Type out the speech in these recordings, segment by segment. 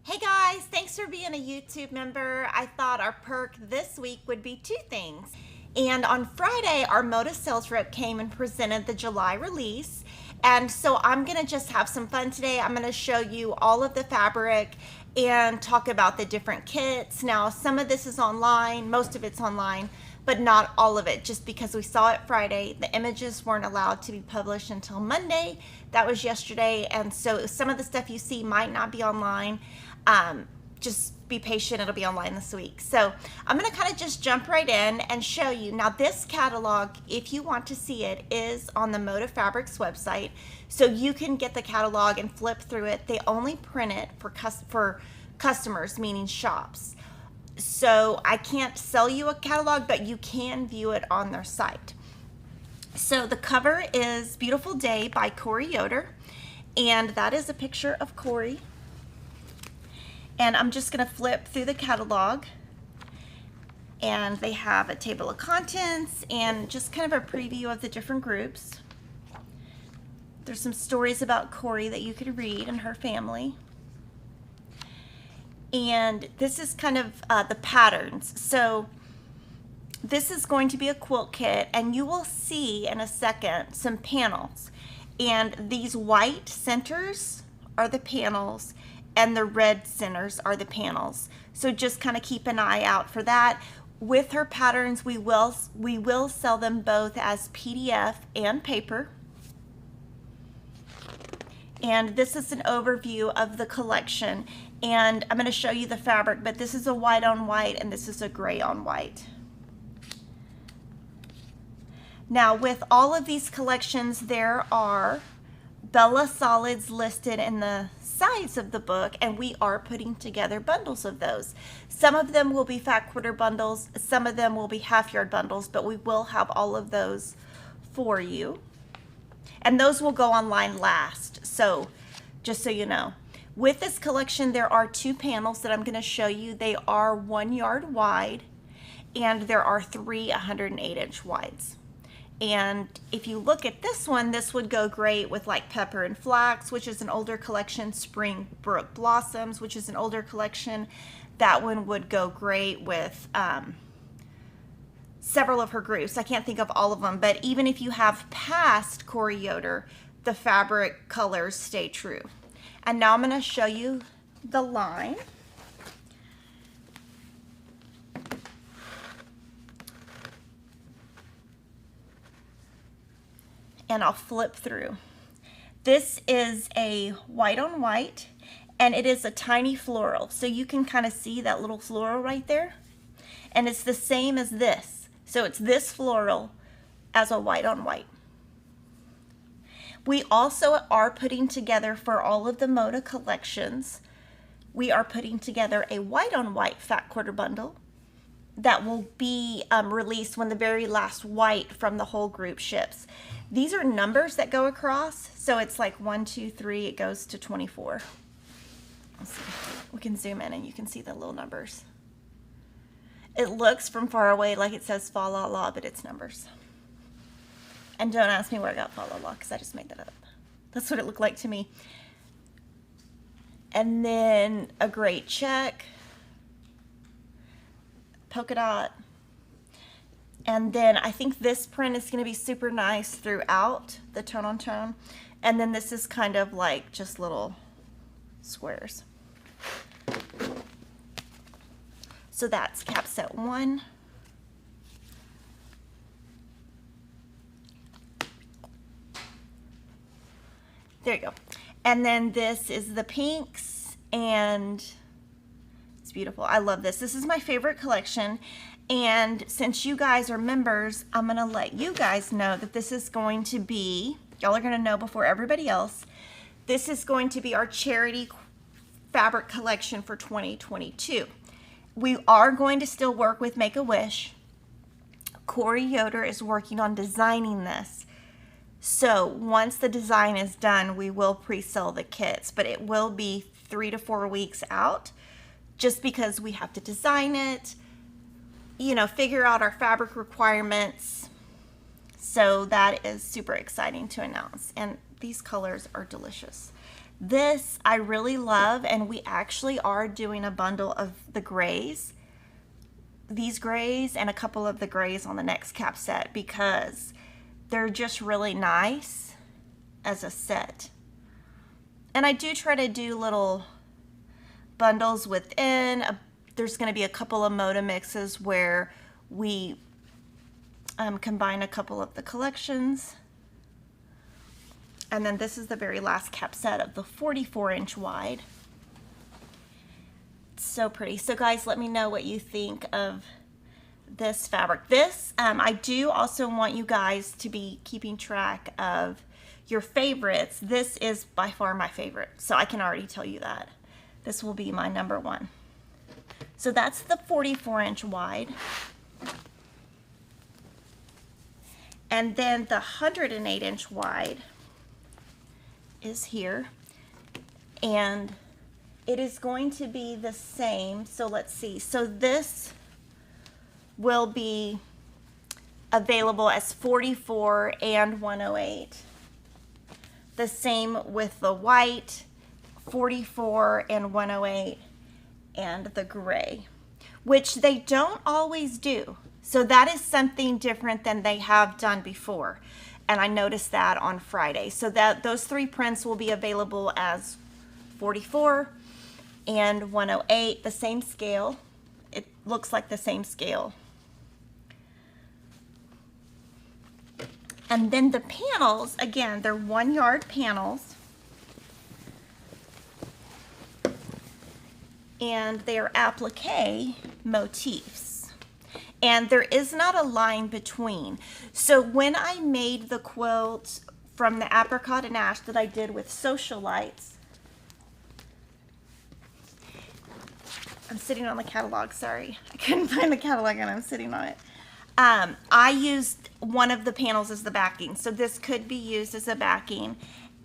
Hey guys, thanks for being a YouTube member. I thought our perk this week would be two things. And on Friday, our Moda sales rep came and presented the July release. And so I'm gonna just have some fun today. I'm gonna show you all of the fabric and talk about the different kits. Now, some of this is online, most of it's online, but not all of it, just because we saw it Friday. The images weren't allowed to be published until Monday. That was yesterday. And so some of the stuff you see might not be online. Just be patient, it'll be online this week. So I'm gonna kind of just jump right in and show you. Now this catalog, if you want to see it, is on the Moda Fabrics website. So you can get the catalog and flip through it. They only print it for customers, meaning shops. So I can't sell you a catalog, but you can view it on their site. So the cover is Beautiful Day by Corey Yoder. And that is a picture of Corey. And I'm just going to flip through the catalog, and they have a table of contents and just kind of a preview of the different groups. There's some stories about Corey that you could read and her family. And this is kind of the patterns. So this is going to be a quilt kit, and you will see in a second some panels. And these white centers are the panels, and the red centers are the panels. So just kind of keep an eye out for that. With her patterns, we will sell them both as PDF and paper. And this is an overview of the collection. And I'm going to show you the fabric, but this is a white on white and this is a gray on white. Now with all of these collections, there are Bella solids listed in the sides of the book, and we are putting together bundles of those. Some of them will be fat quarter bundles, some of them will be half yard bundles, but we will have all of those for you. And those will go online last, so just so you know. With this collection, there are two panels that I'm going to show you. They are 1 yard wide, and there are 3 108-inch wides. And if you look at this one, this would go great with like Pepper and Flax, which is an older collection, Spring Brook Blossoms, which is an older collection. That one would go great with several of her groups. I can't think of all of them, but even if you have past Corey Yoder, the fabric colors stay true. And now I'm going to show you the line. And I'll flip through. This is a white on white, and it is a tiny floral. So you can kind of see that little floral right there. And it's the same as this. So it's this floral as a white on white. We also are putting together, for all of the Moda collections, we are putting together a white on white fat quarter bundle that will be released when the very last white from the whole group ships. These are numbers that go across, so it's like 1, 2, 3, it goes to 24. Let's see. We can zoom in and you can see the little numbers. It looks from far away like it says fa la la, but it's numbers. And don't ask me where I got fa la la, because I just made that up. That's what it looked like to me. And then a great check, polka dot. And then I think this print is going to be super nice throughout the tone on tone. And then this is kind of like just little squares. So that's cap set 1. There you go. And then this is the pinks, and it's beautiful. I love this. This is my favorite collection. And since you guys are members, I'm going to let you guys know that this is going to be, y'all are going to know before everybody else, this is going to be our charity fabric collection for 2022. We are going to still work with Make-A-Wish. Corey Yoder is working on designing this. So once the design is done, we will pre-sell the kits, but it will be 3 to 4 weeks out, just because we have to design it, you know, figure out our fabric requirements. So that is super exciting to announce. And these colors are delicious. This I really love, and we actually are doing a bundle of the grays, these grays and a couple of the grays on the next cap set, because they're just really nice as a set. And I do try to do little bundles within. There's going to be a couple of Moda mixes where we combine a couple of the collections. And then this is the very last cap set of the 44-inch wide. It's so pretty. So guys, let me know what you think of this fabric. This, I do also want you guys to be keeping track of your favorites. This is by far my favorite, so I can already tell you that. This will be my number one. So that's the 44-inch wide. And then the 108-inch wide is here. And it is going to be the same. So let's see. So this will be available as 44 and 108. The same with the white, 44 and 108, and the gray, which they don't always do. So that is something different than they have done before. And I noticed that on Friday. So that those three prints will be available as 44 and 108, the same scale. It looks like the same scale. And then the panels, again, they're 1 yard panels. And they're applique motifs. And there is not a line between. So when I made the quilt from the apricot and ash that I did with socialites, I'm sitting on the catalog, sorry. I couldn't find the catalog and I'm sitting on it. I used one of the panels as the backing. So this could be used as a backing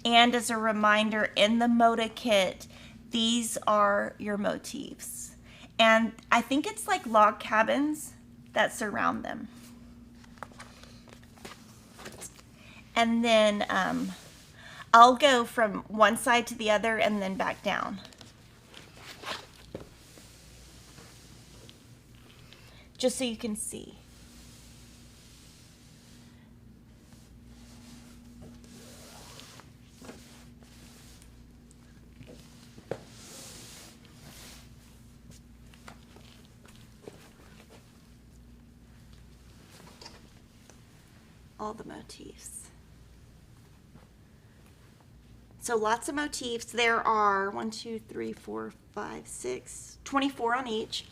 and as a reminder in the Moda kit, these are your motifs. And I think it's like log cabins that surround them. And then I'll go from one side to the other and then back down. Just so you can see. All the motifs. So lots of motifs. There are 1, 2, 3, 4, 5, 6, 24 on each.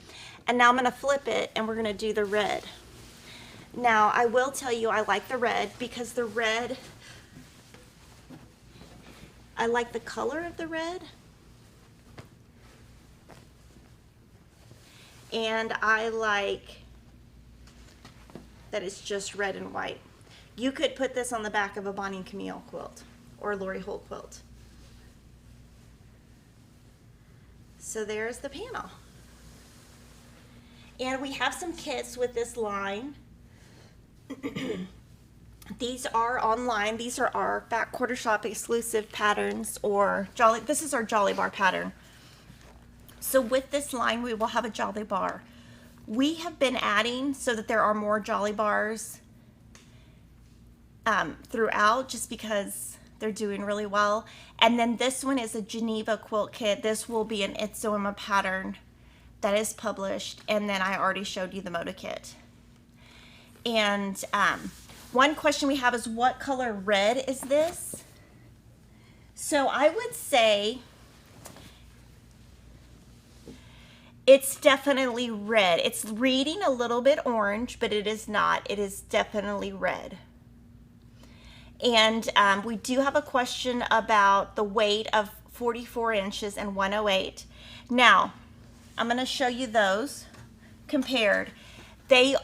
And now I'm going to flip it and we're going to do the red. Now I will tell you I like the red because the red, I like the color of the red. And I like that it's just red and white. You could put this on the back of a Bonnie and Camille quilt or Lori Holt quilt. So there's the panel. And we have some kits with this line. These are online. These are our Back Quarter Shop exclusive patterns, or this is our Jolly Bar pattern. So with this line, we will have a Jolly Bar. We have been adding so that there are more Jolly Bars throughout, just because they're doing really well. And then this one is a Geneva quilt kit. This will be an Itzoema pattern that is published, and then I already showed you the Moda kit. And one question we have is, what color red is this? So I would say it's definitely red. It's reading a little bit orange, but it is not. It is definitely red. And we do have a question about the weight of 44 inches and 108. Now, I'm going to show you those compared. They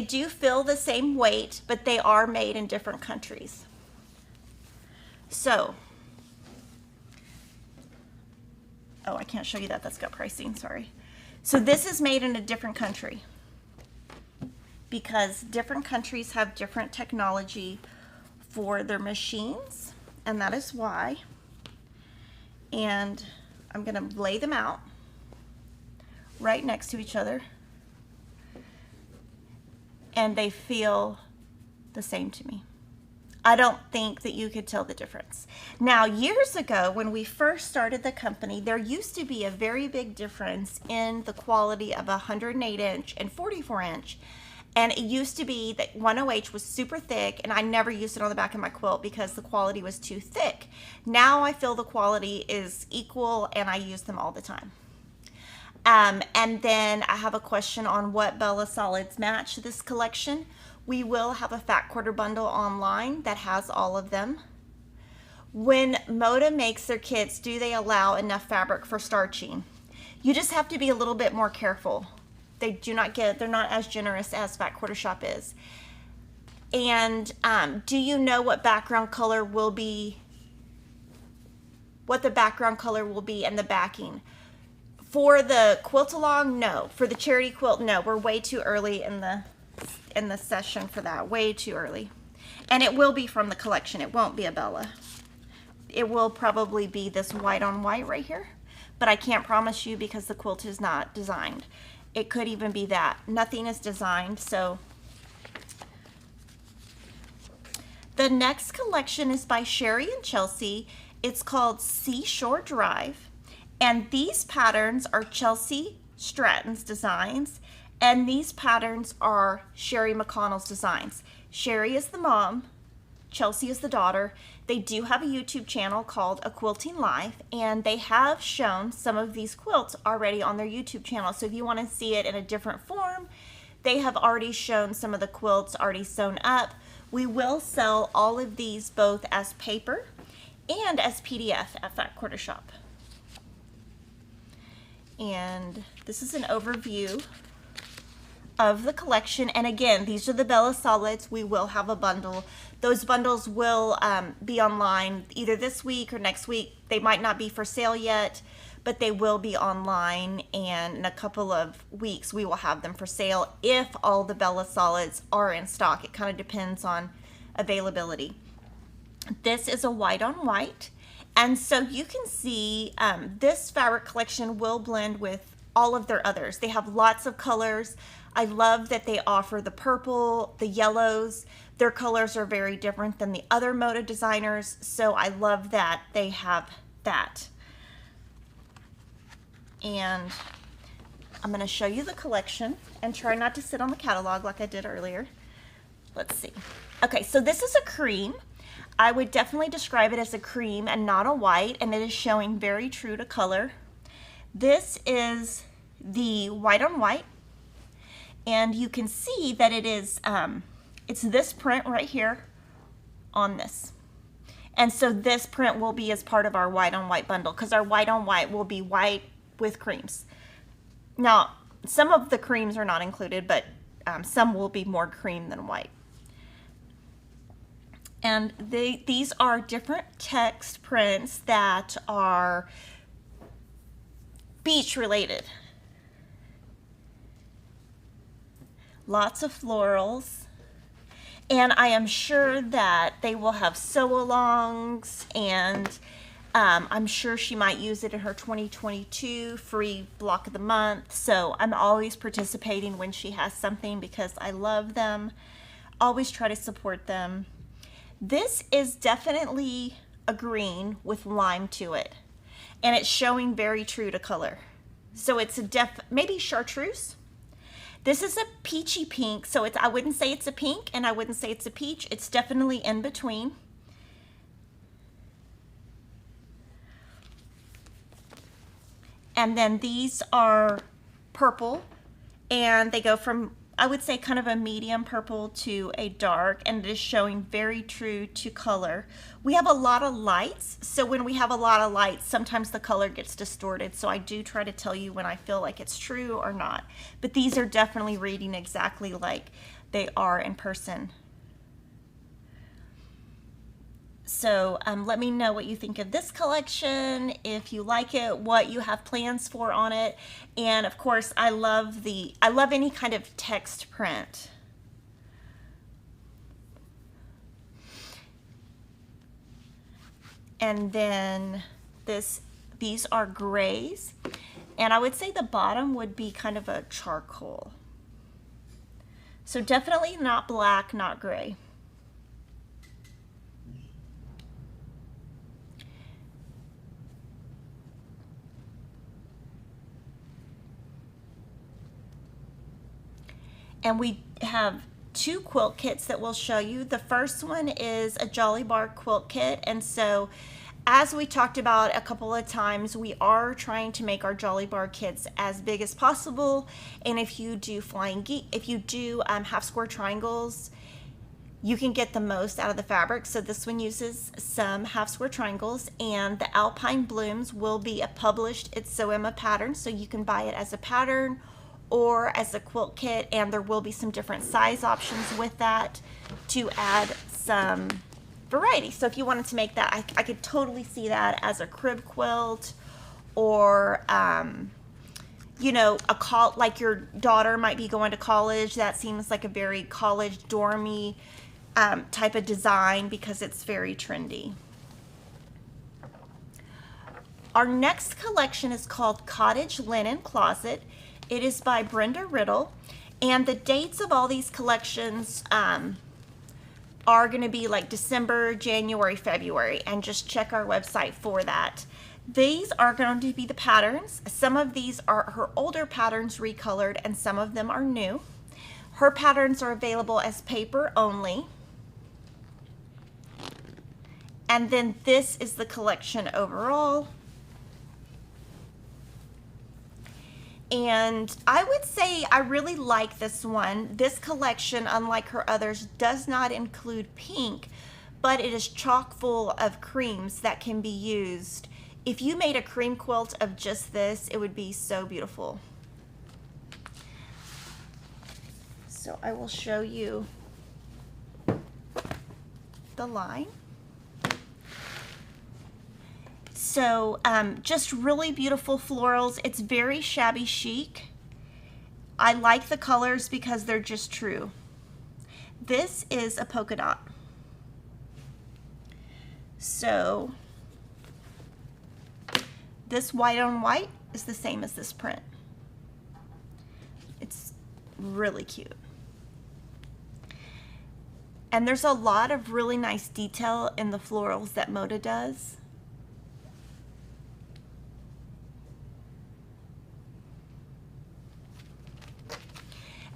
do feel the same weight, but they are made in different countries. So, oh, I can't show you that. That's got pricing, sorry. So this is made in a different country because different countries have different technology for their machines, and that is why. And I'm gonna lay them out right next to each other, and they feel the same to me. I don't think that you could tell the difference. Now, years ago, when we first started the company, there used to be a very big difference in the quality of a 108 inch and 44 inch. And it used to be that 10H was super thick, and I never used it on the back of my quilt because the quality was too thick. Now I feel the quality is equal, and I use them all the time. And then I have a question on what Bella Solids match this collection. We will have a fat quarter bundle online that has all of them. When Moda makes their kits, do they allow enough fabric for starching? You just have to be a little bit more careful. They're not as generous as Fat Quarter Shop is. And do you know what the background color will be and the backing? For the quilt along, no. For the charity quilt, no. We're way too early in the session for that, way too early. And it will be from the collection. It won't be a Bella. It will probably be this white on white right here, but I can't promise you because the quilt is not designed. It could even be that. Nothing is designed, so. The next collection is by Sherry and Chelsea. It's called Seashore Drive, and these patterns are Chelsea Stratton's designs, and these patterns are Sherry McConnell's designs. Sherry is the mom, Chelsea is the daughter. They do have a YouTube channel called A Quilting Life, and they have shown some of these quilts already on their YouTube channel. So if you want to see it in a different form, they have already shown some of the quilts already sewn up. We will sell all of these both as paper and as PDF at Fat Quarter Shop. And this is an overview of the collection, and again, these are the Bella Solids. We will have a bundle. Those bundles will be online either this week or next week. They might not be for sale yet, but they will be online, and in a couple of weeks we will have them for sale if all the Bella Solids are in stock. It kind of depends on availability. This is a white on white, and so you can see this fabric collection will blend with all of their others. They have lots of colors. I love that they offer the purple, the yellows. Their colors are very different than the other Moda designers, so I love that they have that. And I'm going to show you the collection and try not to sit on the catalog like I did earlier. Let's see. Okay, so this is a cream. I would definitely describe it as a cream and not a white, and it is showing very true to color. This is the white on white, and you can see that it is, it's this print right here on this. And so this print will be as part of our white on white bundle, because our white on white will be white with creams. Now, some of the creams are not included, but some will be more cream than white. And these are different text prints that are beach related. Lots of florals, and I am sure that they will have sew-alongs, and I'm sure she might use it in her 2022 free block of the month. So I'm always participating when she has something because I love them. Always try to support them. This is definitely a green with lime to it, and it's showing very true to color. So it's a maybe chartreuse. This is a peachy pink, so I wouldn't say it's a pink and I wouldn't say it's a peach. It's definitely in between. And then these are purple, and they go from, I would say, kind of a medium purple to a dark, and it is showing very true to color. We have a lot of lights, so when we have a lot of lights, sometimes the color gets distorted, so I do try to tell you when I feel like it's true or not. But these are definitely reading exactly like they are in person. So let me know what you think of this collection, if you like it, what you have plans for on it. And of course, I love any kind of text print. And then this These are grays, and I would say the bottom would be kind of a charcoal. So definitely not black, not gray. And we have two quilt kits that we'll show you. The first one is a Jolly Bar quilt kit, and so as we talked about a couple of times, we are trying to make our Jolly Bar kits as big as possible. And if you do half square triangles, you can get the most out of the fabric. So this one uses some half square triangles, and the Alpine Blooms will be a published It's So Emma pattern, so you can buy it as a pattern or as a quilt kit, and there will be some different size options with that to add some variety. So if you wanted to make that, I could totally see that as a crib quilt, or you know, like your daughter might be going to college. That seems like a very college dormy type of design because it's very trendy. Our next collection is called Cottage Linen Closet. It is by Brenda Riddle, and the dates of all these collections are going to be like December, January, February, and just check our website for that. These are going to be the patterns. Some of these are her older patterns recolored, and some of them are new. Her patterns are available as paper only. And then this is the collection overall. And I would say I really like this one. This collection, unlike her others, does not include pink, but it is chock full of creams that can be used. If you made a cream quilt of just this, it would be so beautiful. So I will show you the line. So just really beautiful florals. It's very shabby chic. I like the colors because they're just true. This is a polka dot. So this white on white is the same as this print. It's really cute. And there's a lot of really nice detail in the florals that Moda does.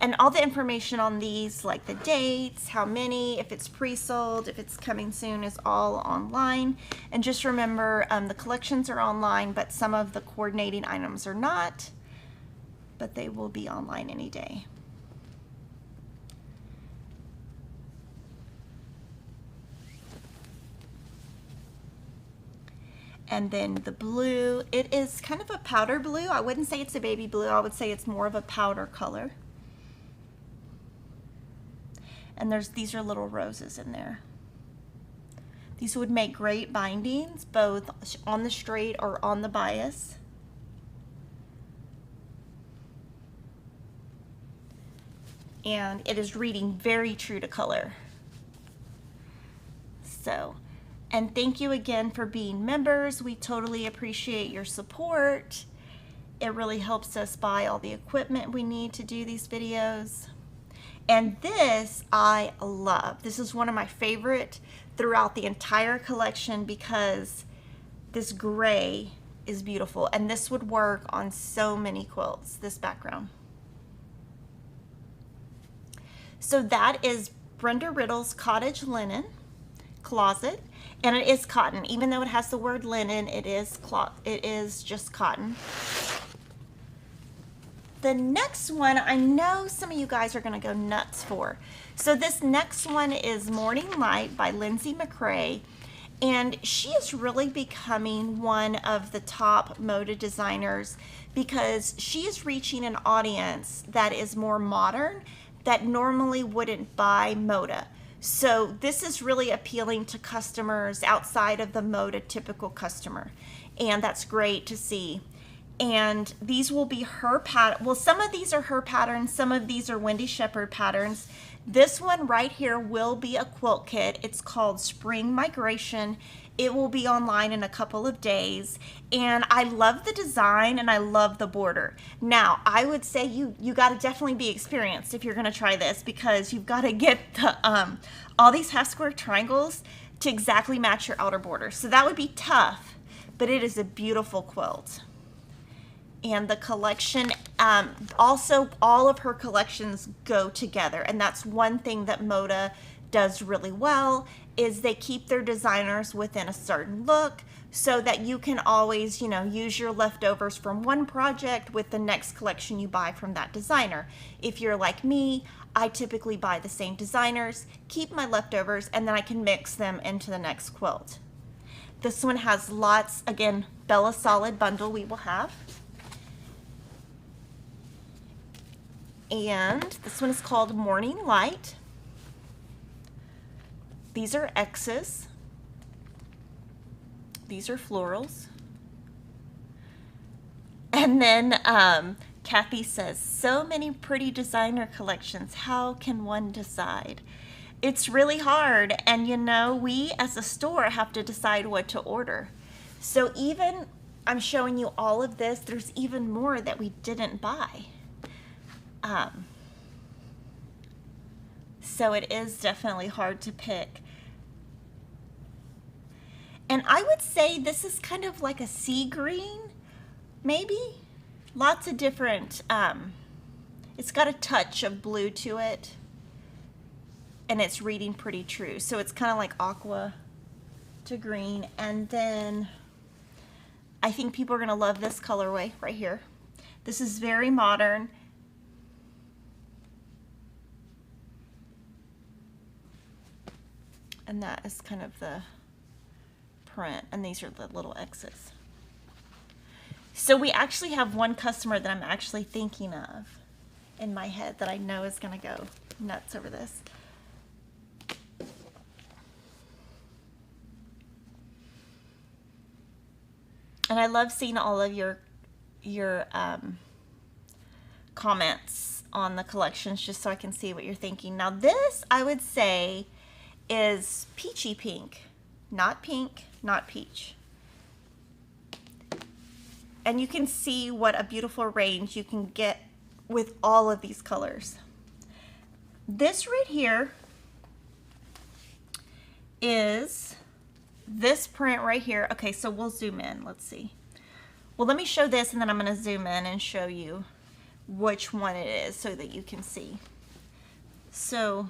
And all the information on these, like the dates, how many, if it's pre-sold, if it's coming soon, is all online. And just remember, the collections are online, but some of the coordinating items are not, but they will be online any day. And then the blue, it is kind of a powder blue. I wouldn't say it's a baby blue. I would say it's more of a powder color. And these are little roses in there. These would make great bindings, both on the straight or on the bias. And it is reading very true to color. So, and thank you again for being members. We totally appreciate your support. It really helps us buy all the equipment we need to do these videos. And this I love. This is one of my favorite throughout the entire collection because this gray is beautiful, and this would work on so many quilts, this background. So that is Brenda Riddle's Cottage Linen Closet, and it is cotton. Even though it has the word linen, it is just cotton. The next one, I know some of you guys are going to go nuts for. So this next one is Morning Light by Lindsay McCrae, and she is really becoming one of the top Moda designers because she is reaching an audience that is more modern, that normally wouldn't buy Moda. So this is really appealing to customers outside of the Moda typical customer, and that's great to see. And these will be her pattern. Well, some of these are her patterns, some of these are Wendy Shepherd patterns. This one right here will be a quilt kit. It's called Spring Migration. It will be online in a couple of days. And I love the design and I love the border. Now, I would say you got to definitely be experienced if you're going to try this, because you've got to get the all these half square triangles to exactly match your outer border. So that would be tough, but it is a beautiful quilt. And the collection, also all of her collections go together, and that's one thing that Moda does really well, is they keep their designers within a certain look so that you can always, you know, use your leftovers from one project with the next collection you buy from that designer. If you're like me, I typically buy the same designers, keep my leftovers, and then I can mix them into the next quilt. This one has lots, again, Bella Solid bundle we will have. And this one is called Morning Light. These are X's. These are florals. And then Kathy says, so many pretty designer collections. How can one decide? It's really hard. And you know, we as a store have to decide what to order. So even, I'm showing you all of this, there's even more that we didn't buy. So it is definitely hard to pick. And I would say this is kind of like a sea green, maybe. Lots of different, it's got a touch of blue to it, and it's reading pretty true. So it's kind of like aqua to green. And then I think people are gonna love this colorway right here. This is very modern. And that is kind of the print, and these are the little X's. So we actually have one customer that I'm actually thinking of in my head that I know is gonna go nuts over this. And I love seeing all of your comments on the collections, just so I can see what you're thinking. Now this, I would say, is peachy pink, not peach. And you can see what a beautiful range you can get with all of these colors. This right here is this print right here. Okay, so we'll zoom in, let's see. Well, let me show this and then I'm gonna zoom in and show you which one it is so that you can see. So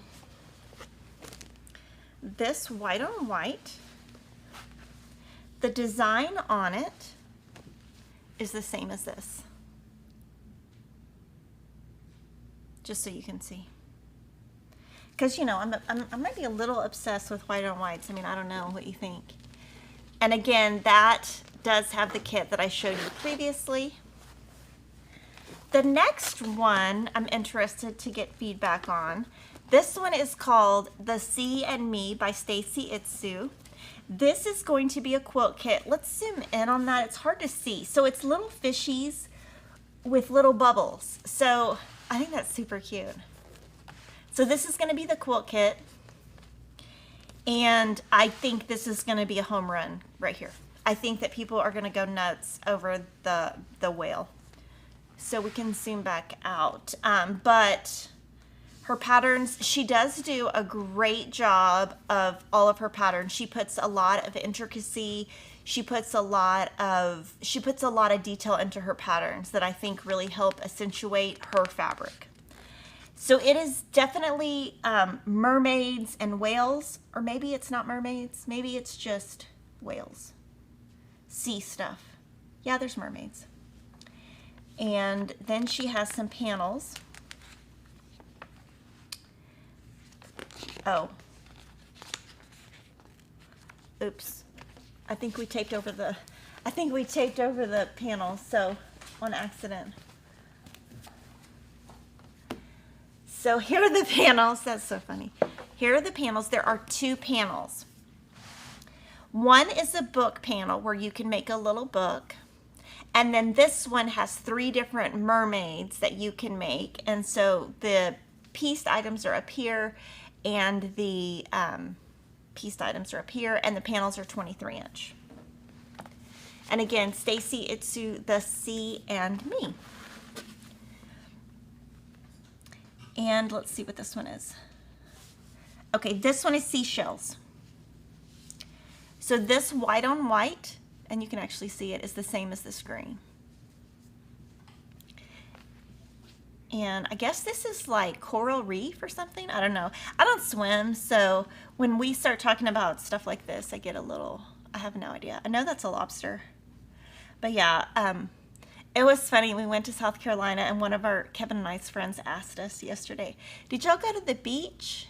this white on white, the design on it is the same as this, just so you can see. Because, you know, I might be a little obsessed with white on whites. I mean, I don't know what you think. And again, that does have the kit that I showed you previously. The next one I'm interested to get feedback on. This one is called The Sea and Me by Stacy Itsu. This is going to be a quilt kit. Let's zoom in on that. It's hard to see. So it's little fishies with little bubbles. So I think that's super cute. So this is going to be the quilt kit. And I think this is going to be a home run right here. I think that people are going to go nuts over the whale. So we can zoom back out. But her patterns, she does do a great job of all of her patterns. She puts a lot of intricacy. She puts a lot of detail into her patterns that I think really help accentuate her fabric. So it is definitely mermaids and whales, or maybe it's not mermaids. Maybe it's just whales. Sea stuff. Yeah, there's mermaids. And then she has some panels. Oh. Oops. I think we taped over the panels, so on accident. So here are the panels. That's so funny. Here are the panels. There are two panels. One is a book panel where you can make a little book. And then this one has 3 different mermaids that you can make. And so the pieced items are up here, and the pieced items are up here, and the panels are 23-inch. And again, Stacy, Itsu, the Sea, and me. And let's see what this one is. Okay, this one is seashells. So this white on white, and you can actually see it, is the same as this green. And I guess this is like coral reef or something. I don't know. I don't swim, so when we start talking about stuff like this, I get a little, I have no idea. I know that's a lobster. But yeah, it was funny. We went to South Carolina, and one of our Kevin and I's friends asked us yesterday, did y'all go to the beach?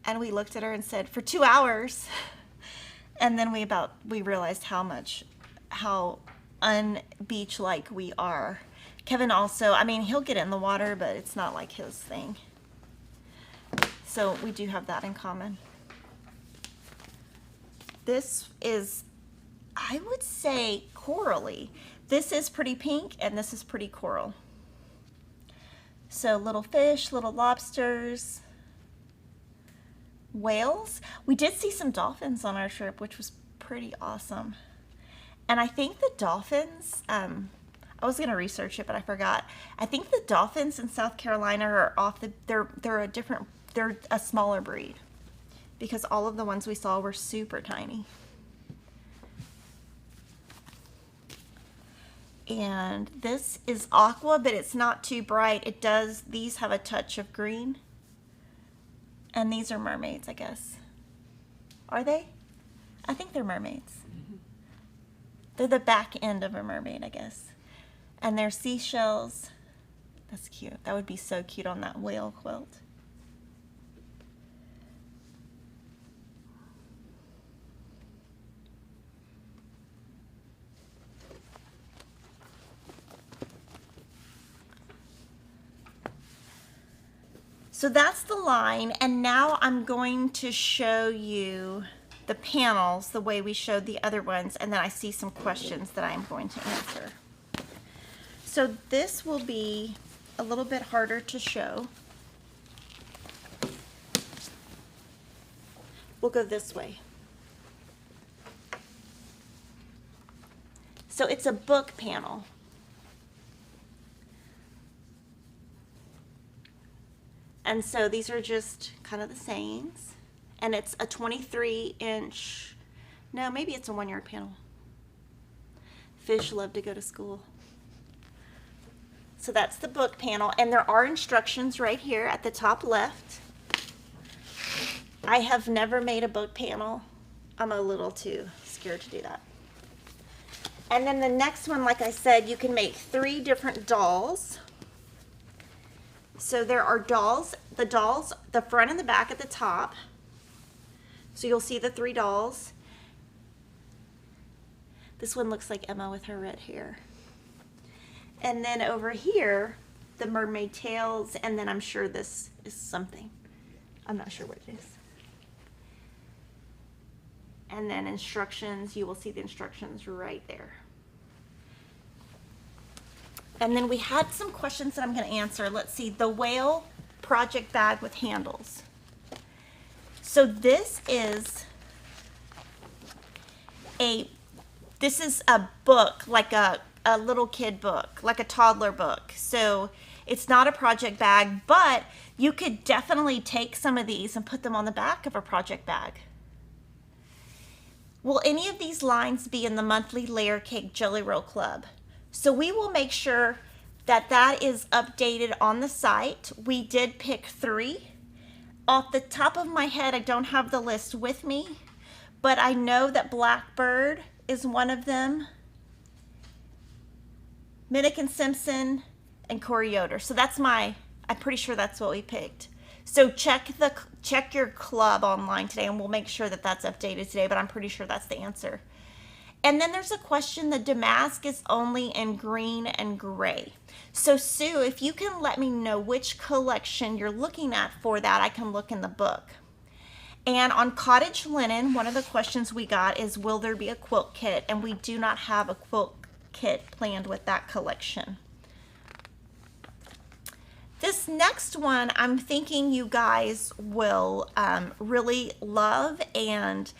And we looked at her and said, for 2 hours. And then we realized how un-beach-like we are. Kevin also, I mean, he'll get in the water, but it's not like his thing. So we do have that in common. This is, I would say, corally. This is pretty pink, and this is pretty coral. So little fish, little lobsters, whales. We did see some dolphins on our trip, which was pretty awesome. And I think the dolphins, I was going to research it, but I forgot. I think the dolphins in South Carolina are they're a smaller breed, because all of the ones we saw were super tiny. And this is aqua, but it's not too bright. These have a touch of green. And these are mermaids, I guess. Are they? I think they're mermaids. They're the back end of a mermaid, I guess. And they're seashells. That's cute. That would be so cute on that whale quilt. So that's the line, and now I'm going to show you the panels the way we showed the other ones, and then I see some questions that I'm going to answer. So this will be a little bit harder to show. We'll go this way. So it's a book panel. And so these are just kind of the sayings. And it's a 23-inch, no, maybe it's a 1-yard panel. Fish love to go to school. So that's the book panel. And there are instructions right here at the top left. I have never made a book panel. I'm a little too scared to do that. And then the next one, like I said, you can make 3 different dolls. So there are dolls, the front and the back at the top. So you'll see the 3 dolls. This one looks like Emma with her red hair. And then over here, the mermaid tails, and then I'm sure this is something. I'm not sure what it is. And then instructions, you will see the instructions right there. And then we had some questions that I'm going to answer. Let's see, the whale project bag with handles. So this is a book, like a little kid book, like a toddler book. So it's not a project bag, but you could definitely take some of these and put them on the back of a project bag. Will any of these lines be in the monthly Layer Cake Jelly Roll Club? So we will make sure that that is updated on the site. We did pick 3. Off the top of my head, I don't have the list with me, but I know that Blackbird is one of them. Minnick and Simpson and Corey Yoder. So that's I'm pretty sure that's what we picked. So check your club online today, and we'll make sure that that's updated today, but I'm pretty sure that's the answer. And then there's a question, the damask is only in green and gray. So Sue, if you can let me know which collection you're looking at for that, I can look in the book. And on cottage linen, one of the questions we got is, will there be a quilt kit? And we do not have a quilt kit planned with that collection. This next one, I'm thinking you guys will really love, and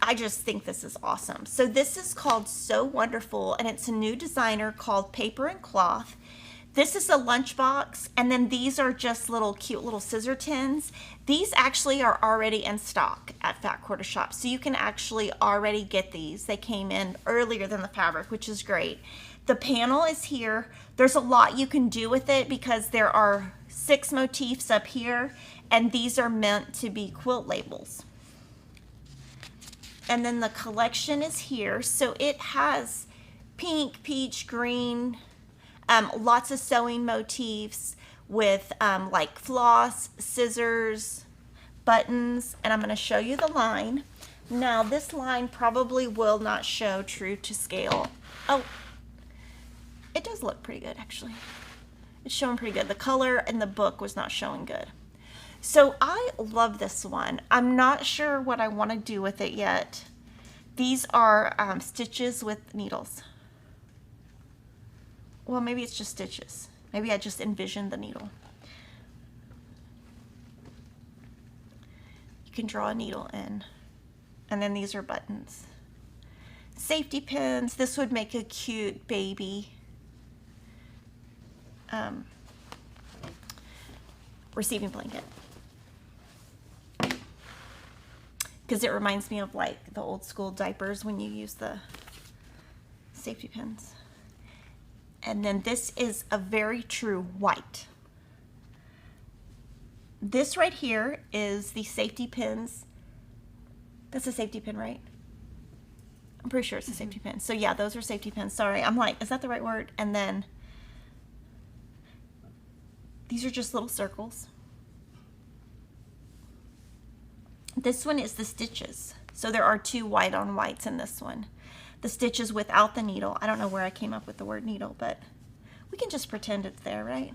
I just think this is awesome. So this is called So Wonderful, and it's a new designer called Paper and Cloth. This is a lunchbox, and then these are just little cute little scissor tins. These actually are already in stock at Fat Quarter Shop, so you can actually already get these. They came in earlier than the fabric, which is great. The panel is here. There's a lot you can do with it because there are 6 motifs up here, and these are meant to be quilt labels. And then the collection is here. So it has pink, peach, green, lots of sewing motifs with like floss, scissors, buttons, and I'm going to show you the line. Now this line probably will not show true to scale. Oh, it does look pretty good actually. It's showing pretty good. The color in the book was not showing good. So I love this one. I'm not sure what I want to do with it yet. These are stitches with needles. Well, maybe it's just stitches. Maybe I just envisioned the needle. You can draw a needle in. And then these are buttons. Safety pins. This would make a cute baby receiving blanket. Because it reminds me of like the old school diapers when you use the safety pins. And then this is a very true white. This right here is the safety pins. That's a safety pin, right? I'm pretty sure it's a safety pin. So yeah, those are safety pins. Sorry, I'm like, is that the right word? And then these are just little circles. This one is the stitches. So there are 2 white on whites in this one. The stitches without the needle. I don't know where I came up with the word needle, but we can just pretend it's there, right?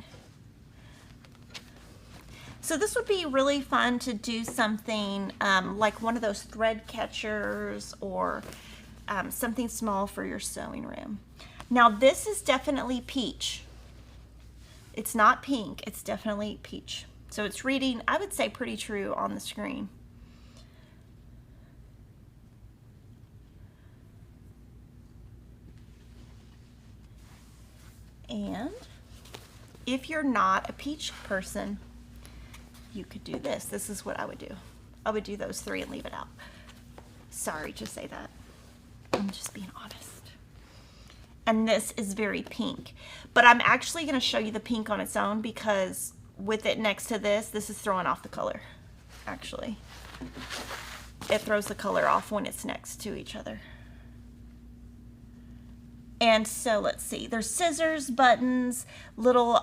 So this would be really fun to do something like one of those thread catchers or something small for your sewing room. Now this is definitely peach. It's not pink, it's definitely peach. So it's reading, I would say, pretty true on the screen. And if you're not a peach person, you could do this. This is what I would do. I would do those 3 and leave it out. Sorry to say that. I'm just being honest. And this is very pink. But I'm actually going to show you the pink on its own because with it next to this is throwing off the color, actually. It throws the color off when it's next to each other. And so let's see, there's scissors, buttons, little,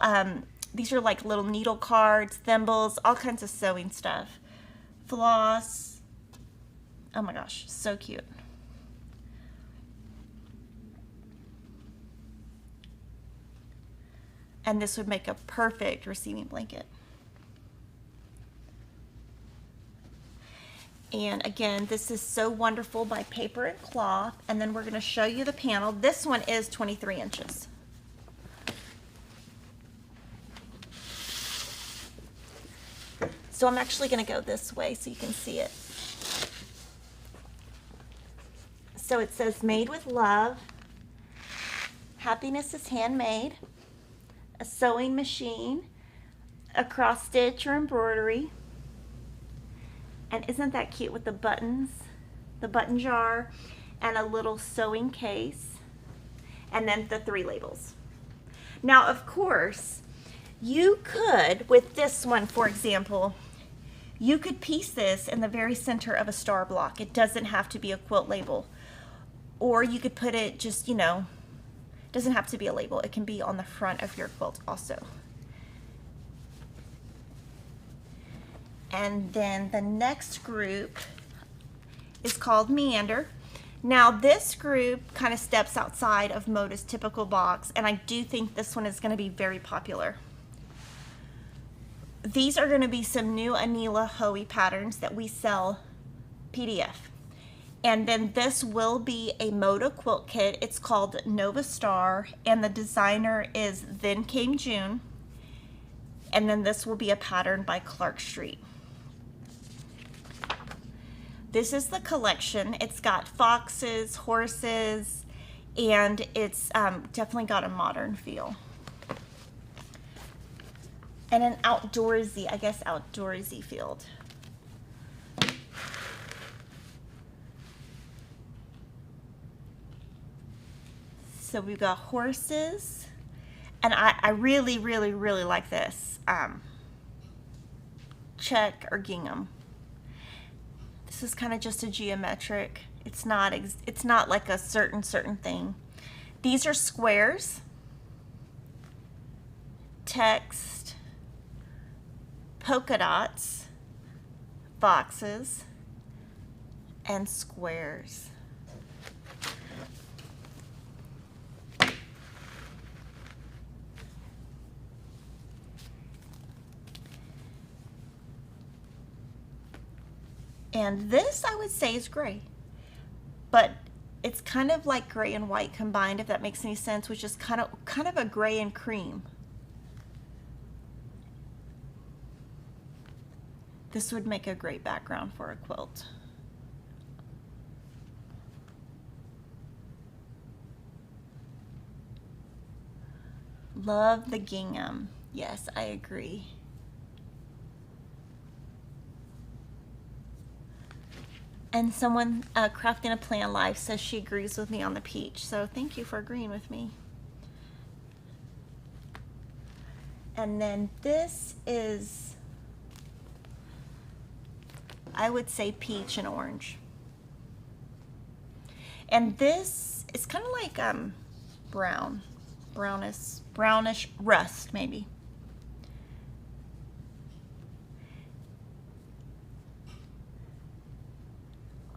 these are like little needle cards, thimbles, all kinds of sewing stuff. Floss. Oh my gosh, so cute. And this would make a perfect receiving blanket. And again, this is So Wonderful by Paper and Cloth. And then we're going to show you the panel. This one is 23 inches. So I'm actually going to go this way so you can see it. So it says made with love. Happiness is handmade. A sewing machine. A cross stitch or embroidery. And isn't that cute with the buttons, the button jar, and a little sewing case, and then the 3 labels. Now, of course, you could, with this one, for example, you could piece this in the very center of a star block. It doesn't have to be a quilt label. Or you could put it just, you know, it doesn't have to be a label. It can be on the front of your quilt also. And then the next group is called Meander. Now this group kind of steps outside of Moda's typical box, and I do think this one is going to be very popular. These are going to be some new Anila Hoey patterns that we sell PDF. And then this will be a Moda quilt kit. It's called Nova Star, and the designer is Then Came June. And then this will be a pattern by Clark Street. This is the collection. It's got foxes, horses, and it's definitely got a modern feel. And an outdoorsy, I guess outdoorsy field. So we've got horses, and I really, really, really like this check or gingham. This is kind of just a geometric. It's not like a certain thing. These are squares, text, polka dots, boxes, and squares. And this, I would say, is gray, but it's kind of like gray and white combined, if that makes any sense, which is kind of a gray and cream. This would make a great background for a quilt. Love the gingham. Yes, I agree. And someone, Crafting a Plan Life, says she agrees with me on the peach. So thank you for agreeing with me. And then this is, I would say, peach and orange. And this is kind of like brownish rust, maybe.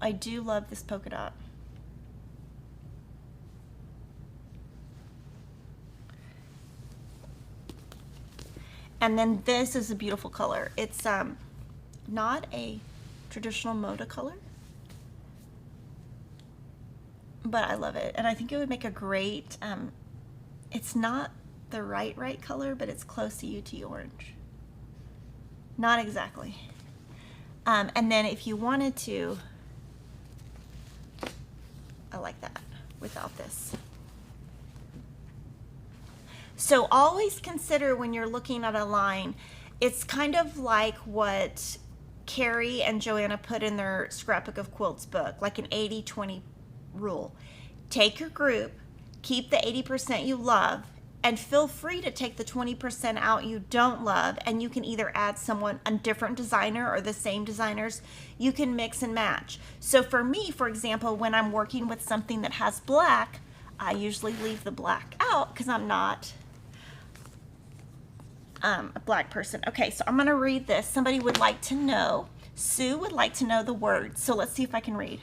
I do love this polka dot. And then this is a beautiful color. It's not a traditional Moda color, but I love it. And I think it would make a great, it's not the right color, but it's close to UT orange. Not exactly. And then if you wanted to, I like that without this. So always consider when you're looking at a line, it's kind of like what Carrie and Joanna put in their Scrapbook of Quilts book, like an 80-20 rule. Take your group, keep the 80% you love, and feel free to take the 20% out you don't love, and you can either add someone, a different designer or the same designers. You can mix and match. So for me, for example, when I'm working with something that has black, I usually leave the black out because I'm not a black person. Okay, so I'm gonna read this. Somebody would like to know, Sue would like to know the words. So let's see if I can read.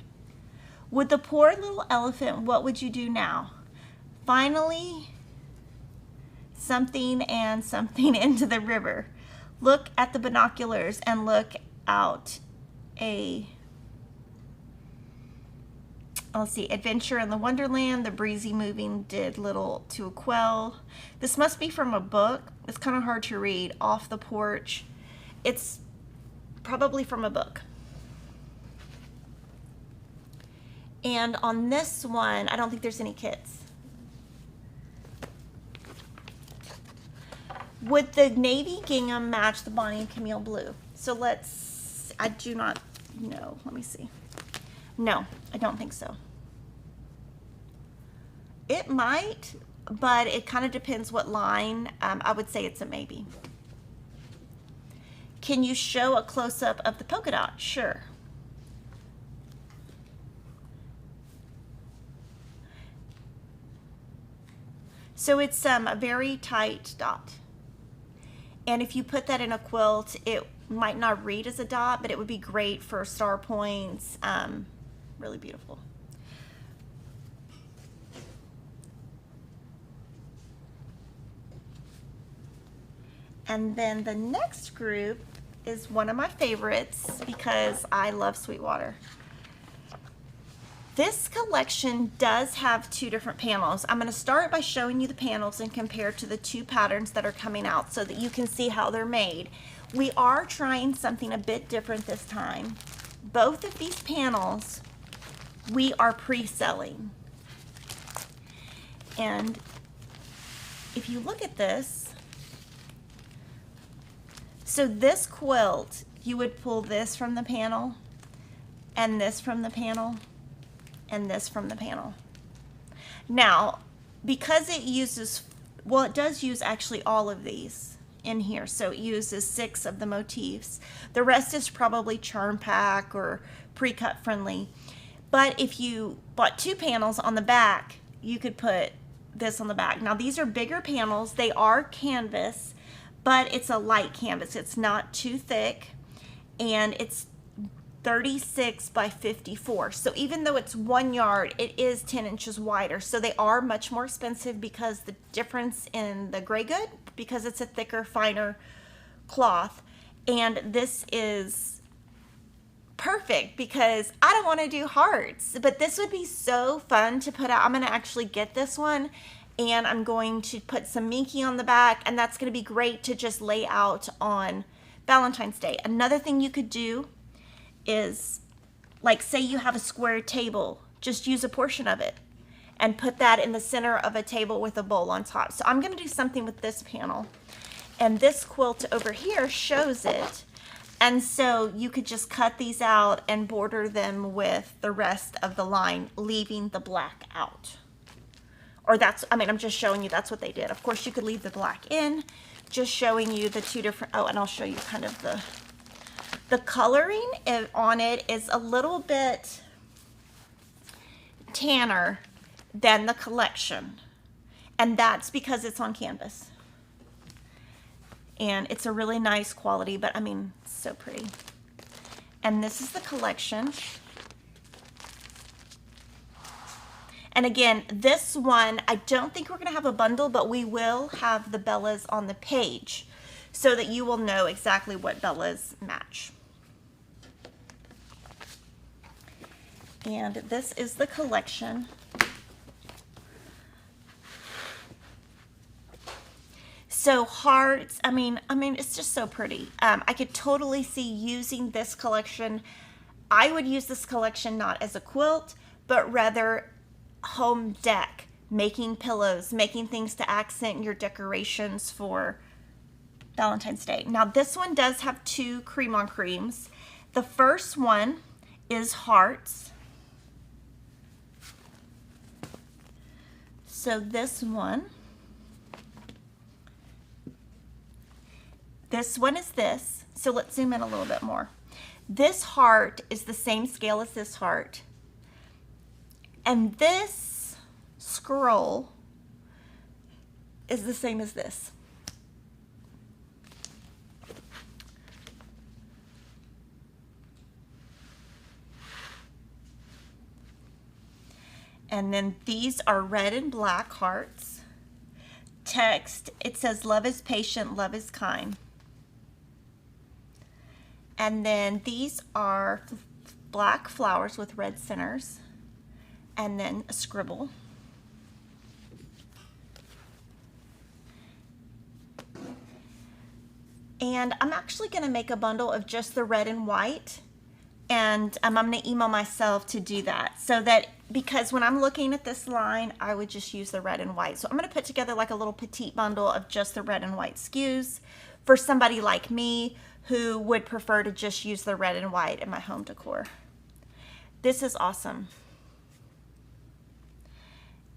With the poor little elephant, what would you do now? Finally, something and something into the river. Look at the binoculars and look out let's see, adventure in the wonderland, the breezy moving did little to quell. This must be from a book. It's kind of hard to read. Off the porch. It's probably from a book. And on this one, I don't think there's any kits. Would the navy gingham match the Bonnie and Camille blue? So let's, I do not know. Let me see. No, I don't think so. It might, but it kind of depends what line. I would say it's a maybe. Can you show a close-up of the polka dot? Sure. So it's a very tight dot. And if you put that in a quilt, it might not read as a dot, but it would be great for star points. Really beautiful. And then the next group is one of my favorites because I love Sweetwater. this collection does have two different panels. I'm going to start by showing you the panels and compare to the two patterns that are coming out so that you can see how they're made. We are trying something a bit different this time. Both of these panels we are pre-selling. And if you look at this, so this quilt, you would pull this from the panel, and this from the panel, and this from the panel. Now, because it uses, well, it does use actually all of these in here, so it uses 6 of the motifs. The rest is probably charm pack or pre-cut friendly. But if you bought 2 panels on the back, you could put this on the back. Now these are bigger panels. They are canvas, but it's a light canvas. It's not too thick, and it's 36 by 54. So even though it's 1 yard, it is 10 inches wider. So they are much more expensive because the difference in the gray good, because it's a thicker, finer cloth. And this is perfect because I don't want to do hearts, but this would be so fun to put out. I'm going to actually get this one, and I'm going to put some Minky on the back, and that's going to be great to just lay out on Valentine's Day. Another thing you could do is, like, say you have a square table, just use a portion of it and put that in the center of a table with a bowl on top. So I'm going to do something with this panel, and this quilt over here shows it. And so you could just cut these out and border them with the rest of the line, leaving the black out. Or that's, I mean, I'm just showing you that's what they did. Of course, you could leave the black in, just showing you the two different, oh, and I'll show you kind of the coloring on it is a little bit tanner than the collection. And that's because it's on canvas. And it's a really nice quality, but I mean, so pretty. And this is the collection. And again, this one, I don't think we're gonna have a bundle, but we will have the Bellas on the page so that you will know exactly what Bellas match. And this is the collection. So hearts, I mean, it's just so pretty. I could totally see using this collection. I would use this collection not as a quilt, but rather home deck, making pillows, making things to accent your decorations for Valentine's Day. Now this one does have 2 cream on creams. The first one is hearts. So this one is this. So let's zoom in a little bit more. This heart is the same scale as this heart. And this scroll is the same as this. And then these are red and black hearts. Text, it says, love is patient, love is kind. And then these are black flowers with red centers, and then a scribble. And I'm actually gonna make a bundle of just the red and white, and I'm gonna email myself to do that, so that, because when I'm looking at this line, I would just use the red and white. So I'm gonna put together like a little petite bundle of just the red and white SKUs for somebody like me who would prefer to just use the red and white in my home decor. This is awesome.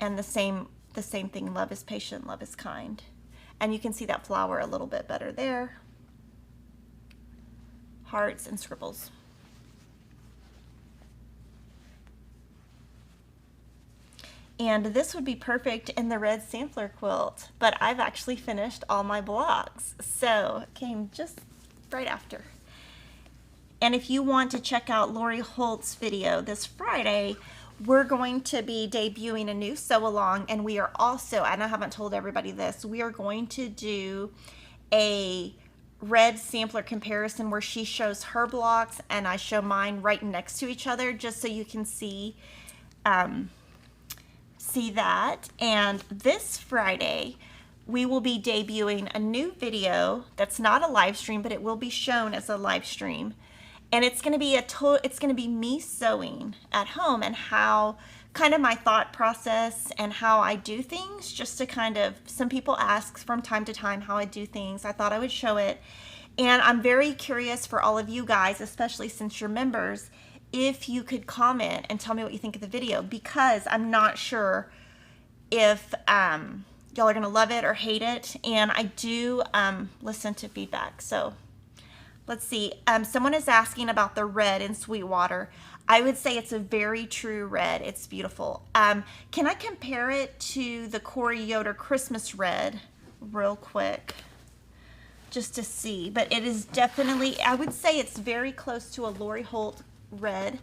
And the same thing, love is patient, love is kind. And you can see that flower a little bit better there. Hearts and scribbles. And this would be perfect in the red sampler quilt, but I've actually finished all my blocks. So it came just right after. And if you want to check out Lori Holt's video this Friday, we're going to be debuting a new sew along, and we are also, and I haven't told everybody this, we are going to do a red sampler comparison where she shows her blocks and I show mine right next to each other, just so you can see see that. And this Friday, we will be debuting a new video that's not a live stream, but it will be shown as a live stream. And it's going to be it's going to be me sewing at home and how kind of my thought process and how I do things, just to kind of, some people ask from time to time how I do things. I thought I would show it. And I'm very curious for all of you guys, especially since you're members, if you could comment and tell me what you think of the video, because I'm not sure if y'all are going to love it or hate it. And I do listen to feedback. So let's see. Someone is asking about the red in Sweetwater. I would say it's a very true red. It's beautiful. Can I compare it to the Corey Yoder Christmas red real quick just to see? But it is definitely, I would say it's very close to a Lori Holt red.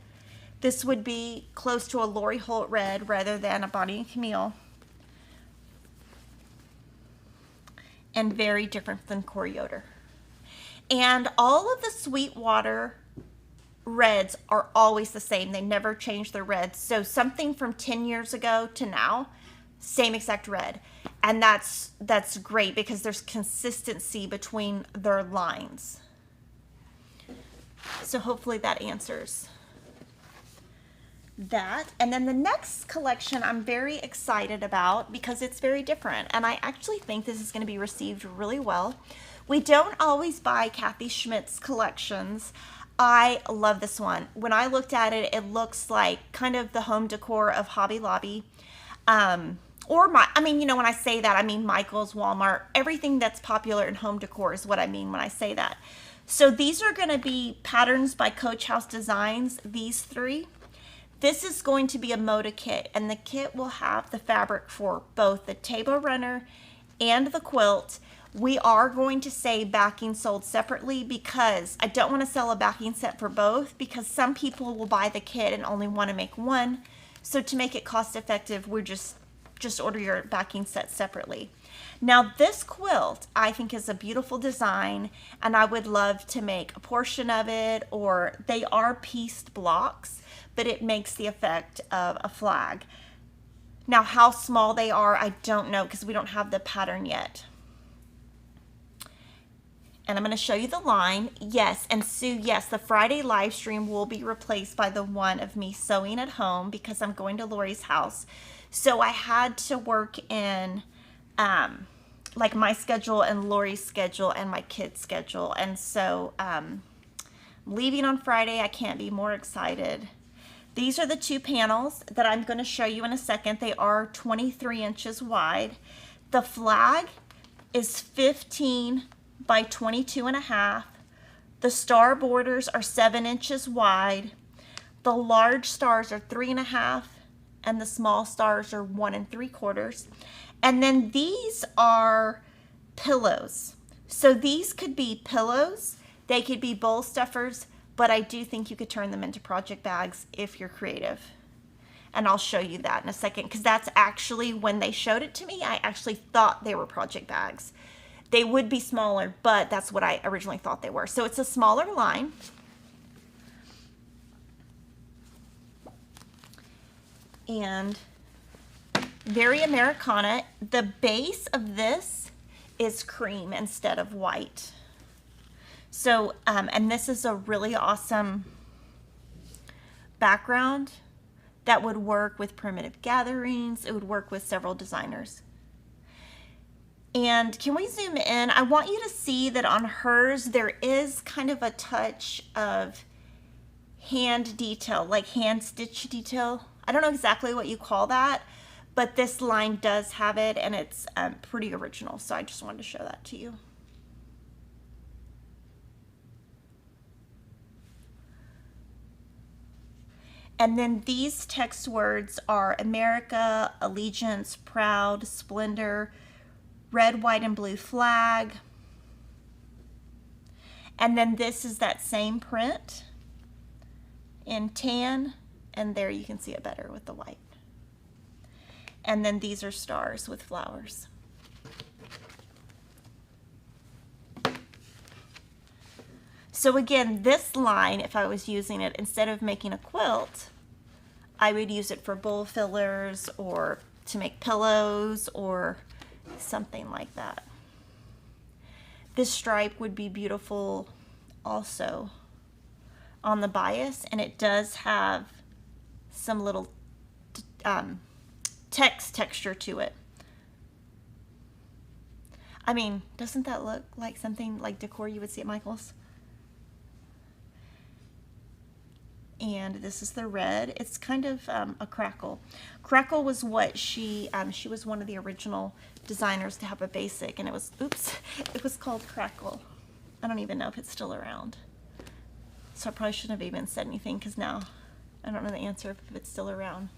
This would be close to a Lori Holt red rather than a Bonnie and Camille. And very different than Corey Yoder. And all of the Sweetwater reds are always the same. They never change their reds. So something from 10 years ago to now, same exact red. And that's great because there's consistency between their lines. So hopefully that answers that. And then the next collection I'm very excited about because it's very different. And I actually think this is going to be received really well. We don't always buy Kathy Schmidt's collections. I love this one. When I looked at it, it looks like kind of the home decor of Hobby Lobby. I mean, you know, when I say that, I mean Michael's, Walmart, everything that's popular in home decor is what I mean when I say that. So these are going to be patterns by Coach House Designs, these three. This is going to be a Moda kit, and the kit will have the fabric for both the table runner and the quilt. We are going to say backing sold separately because I don't want to sell a backing set for both, because some people will buy the kit and only want to make one. So to make it cost effective, we're just order your backing set separately. Now this quilt I think is a beautiful design, and I would love to make a portion of it, or they are pieced blocks, but it makes the effect of a flag. Now how small they are, I don't know because we don't have the pattern yet. And I'm going to show you the line. Yes, and Sue, yes, the Friday live stream will be replaced by the one of me sewing at home because I'm going to Lori's house. So I had to work in like my schedule and Lori's schedule and my kids' schedule. And so leaving on Friday, I can't be more excited. These are the two panels that I'm going to show you in a second. They are 23 inches wide. The flag is 15 by 22.5. The star borders are 7 inches wide. The large stars are 3.5, and the small stars are 1 3/4. And then these are pillows. So these could be pillows, they could be bowl stuffers, but I do think you could turn them into project bags if you're creative. And I'll show you that in a second, because that's actually, when they showed it to me, I actually thought they were project bags. They would be smaller, but that's what I originally thought they were. So it's a smaller line. And very Americana. The base of this is cream instead of white. So, and this is a really awesome background that would work with primitive gatherings. It would work with several designers. And can we zoom in? I want you to see that on hers, there is kind of a touch of hand detail, like hand stitch detail. I don't know exactly what you call that, but this line does have it, and it's pretty original. So I just wanted to show that to you. And then these text words are America, allegiance, proud, splendor, red, white, and blue flag. And then this is that same print in tan, and there you can see it better with the white. And then these are stars with flowers. So again, this line, if I was using it, instead of making a quilt, I would use it for bowl fillers or to make pillows or something like that. This stripe would be beautiful also on the bias, and it does have some little text texture to it. I mean, doesn't that look like something like decor you would see at Michael's? And this is the red. It's kind of a crackle. Crackle was what she was one of the original designers to have a basic, and it was, oops, it was called Crackle. I don't even know if it's still around. So I probably shouldn't have even said anything because now I don't know the answer if it's still around.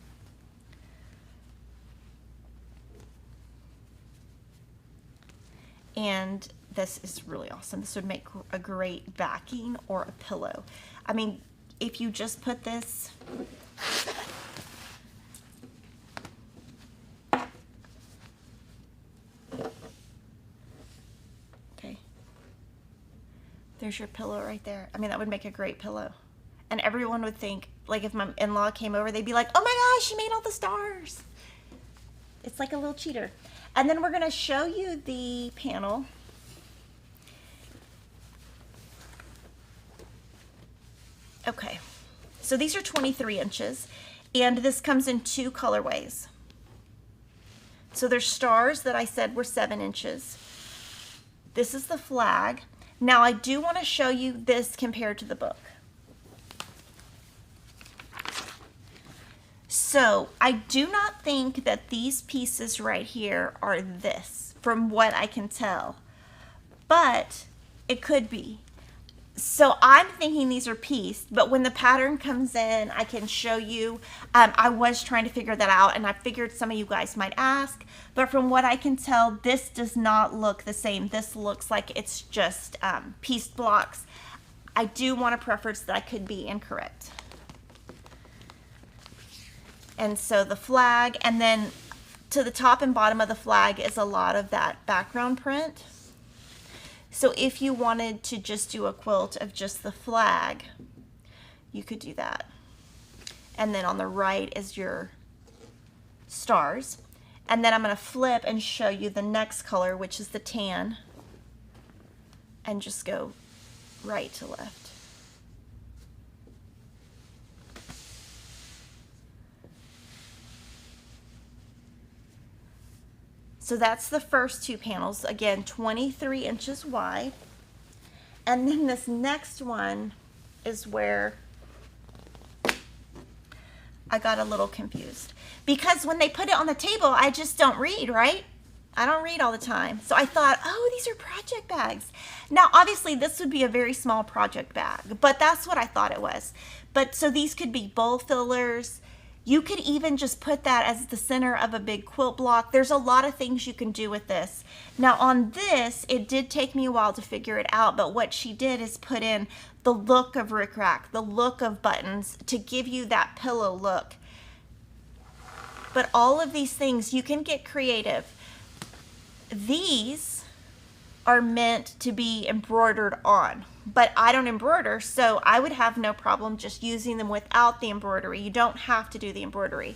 And this is really awesome. This would make a great backing or a pillow. I mean, if you just put this, okay, there's your pillow right there. I mean, that would make a great pillow. And everyone would think, like if my in-law came over, they'd be like, oh my gosh, she made all the stars. It's like a little cheater. And then we're gonna show you the panel. Okay, so these are 23 inches, and this comes in 2 colorways. So there's stars that I said were 7 inches. This is the flag. Now I do want to show you this compared to the book. So I do not think that these pieces right here are this, from what I can tell, but it could be. So I'm thinking these are pieced, but when the pattern comes in, I can show you. I was trying to figure that out, and I figured some of you guys might ask, but from what I can tell, this does not look the same. This looks like it's just pieced blocks. I do want to preface that I could be incorrect. And so the flag, and then to the top and bottom of the flag is a lot of that background print. So if you wanted to just do a quilt of just the flag, you could do that. And then on the right is your stars. And then I'm going to flip and show you the next color, which is the tan, and just go right to left. So that's the first 2 panels, again, 23 inches wide. And then this next one is where I got a little confused. Because when they put it on the table, I just don't read, right? I don't read all the time. So I thought, oh, these are project bags. Now, obviously, this would be a very small project bag, but that's what I thought it was. But so these could be bowl fillers. You could even just put that as the center of a big quilt block. There's a lot of things you can do with this. Now on this, it did take me a while to figure it out, but what she did is put in the look of rickrack, the look of buttons to give you that pillow look. But all of these things, you can get creative. These are meant to be embroidered on, but I don't embroider, so I would have no problem just using them without the embroidery. You don't have to do the embroidery.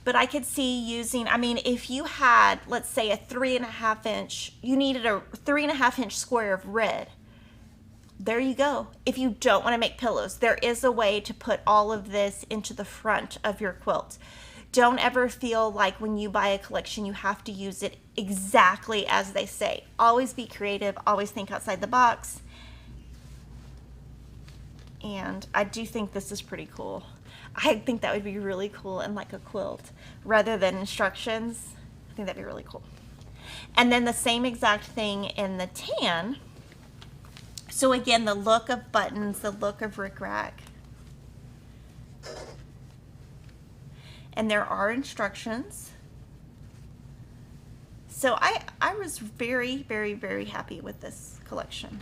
But I could see using, I mean, if you had, let's say a 3.5 inch, you needed a 3.5 inch square of red. There you go. If you don't want to make pillows, there is a way to put all of this into the front of your quilt. Don't ever feel like when you buy a collection, you have to use it exactly as they say. Always be creative, always think outside the box. And I do think this is pretty cool. I think that would be really cool in like a quilt rather than instructions. I think that'd be really cool. And then the same exact thing in the tan. So again, the look of buttons, the look of rickrack. And there are instructions. So I was very, very, very happy with this collection.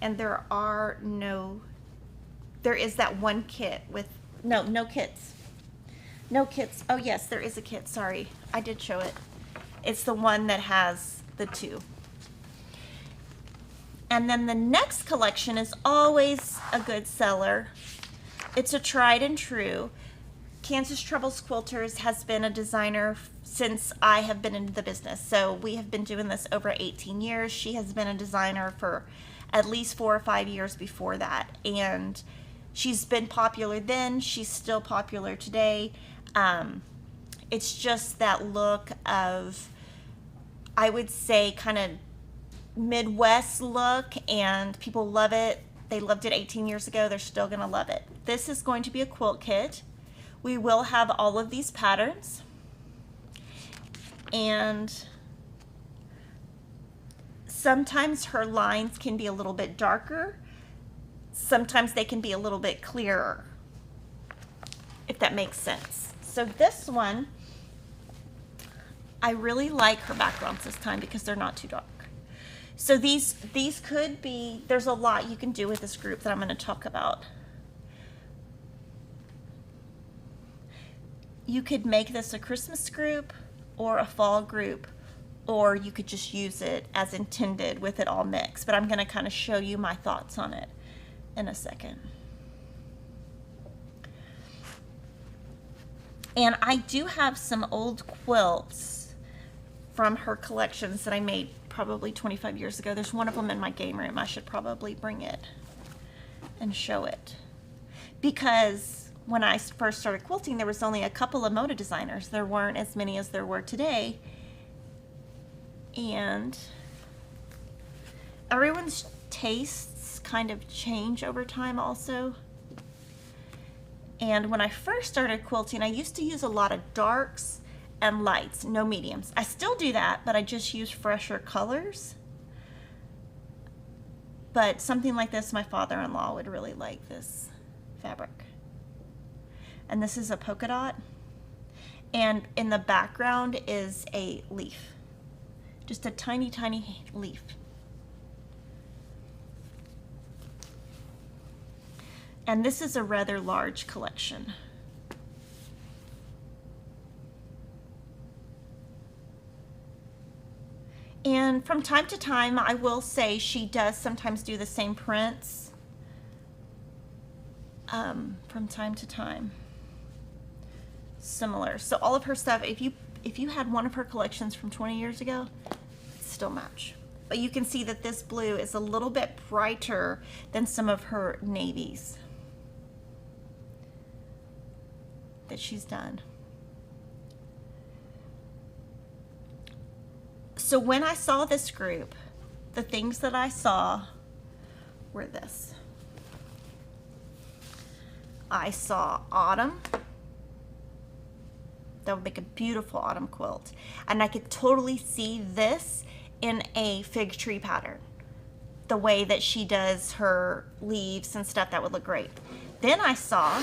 And there is that one kit with, no kits. No kits. Oh yes, there is a kit, sorry. I did show it. It's the one that has the 2. And then the next collection is always a good seller. It's a tried and true. Kansas Troubles Quilters has been a designer since I have been in the business. So we have been doing this over 18 years. She has been a designer for at least 4 or 5 years before that. And she's been popular then. She's still popular today. It's just that look of, I would say, kind of Midwest look, and people love it. They loved it 18 years ago. They're still going to love it. This is going to be a quilt kit. We will have all of these patterns, and sometimes her lines can be a little bit darker. Sometimes they can be a little bit clearer, if that makes sense. So this one, I really like her backgrounds this time because they're not too dark. So these could be, there's a lot you can do with this group that I'm going to talk about. You could make this a Christmas group or a fall group, or you could just use it as intended with it all mixed. But I'm going to kind of show you my thoughts on it in a second. And I do have some old quilts from her collections that I made probably 25 years ago. There's one of them in my game room. I should probably bring it and show it. Because when I first started quilting, there was only a couple of Moda designers. There weren't as many as there were today. And everyone's tastes kind of change over time also. And when I first started quilting, I used to use a lot of darks and lights, no mediums. I still do that, but I just use fresher colors. But something like this, my father-in-law would really like this fabric. And this is a polka dot. And in the background is a leaf. Just a tiny, tiny leaf. And this is a rather large collection. And from time to time, I will say she does sometimes do the same prints from time to time. Similar. So all of her stuff, if you had one of her collections from 20 years ago, it'd still match. But you can see that this blue is a little bit brighter than some of her navies that she's done. So when I saw this group, the things that I saw were this. I saw autumn. That would make a beautiful autumn quilt. And I could totally see this in a fig tree pattern. The way that she does her leaves and stuff, that would look great. Then I saw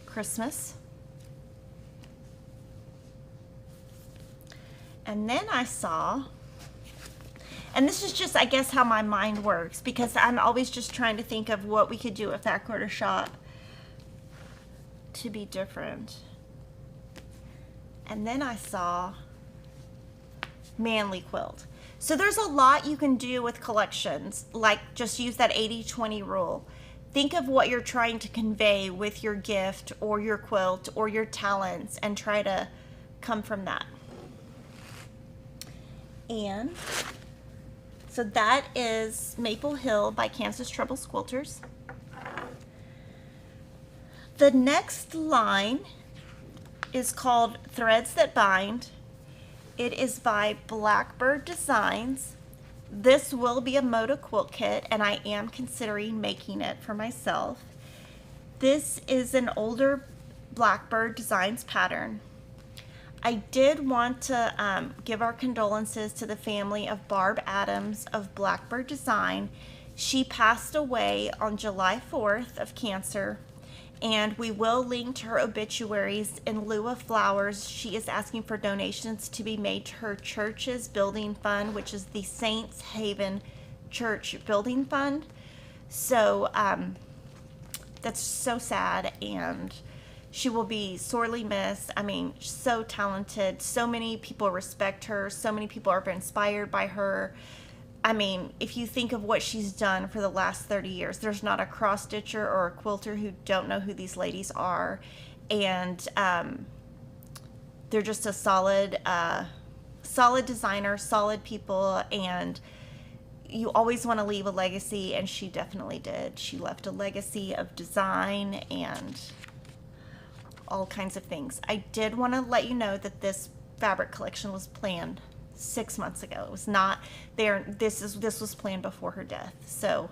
Christmas. And then I saw, and this is just, I guess, how my mind works, because I'm always just trying to think of what we could do with that quarter shot to be different. And then I saw manly quilt. So there's a lot you can do with collections, like just use that 80-20 rule. Think of what you're trying to convey with your gift or your quilt or your talents and try to come from that. And so that is Maple Hill by Kansas Troubles Quilters. The next line is called Threads That Bind. It is by Blackbird Designs. This will be a Moda quilt kit, and I am considering making it for myself. This is an older Blackbird Designs pattern. I did want to give our condolences to the family of Barb Adams of Blackbird Design. She passed away on July 4th of cancer, And we will link to her obituaries. In lieu of flowers, she is asking for donations to be made to her church's building fund, which is the Saints Haven Church Building Fund. So that's so sad, and she will be sorely missed. I mean, so talented. So many people respect her. So many people are inspired by her. I mean, if you think of what she's done for the last 30 years, there's not a cross-stitcher or a quilter who don't know who these ladies are. And they're just a solid designer, solid people, and you always want to leave a legacy, and she definitely did. She left a legacy of design and all kinds of things. I did want to let you know that this fabric collection was planned 6 months ago. It was not there. This was planned before her death. So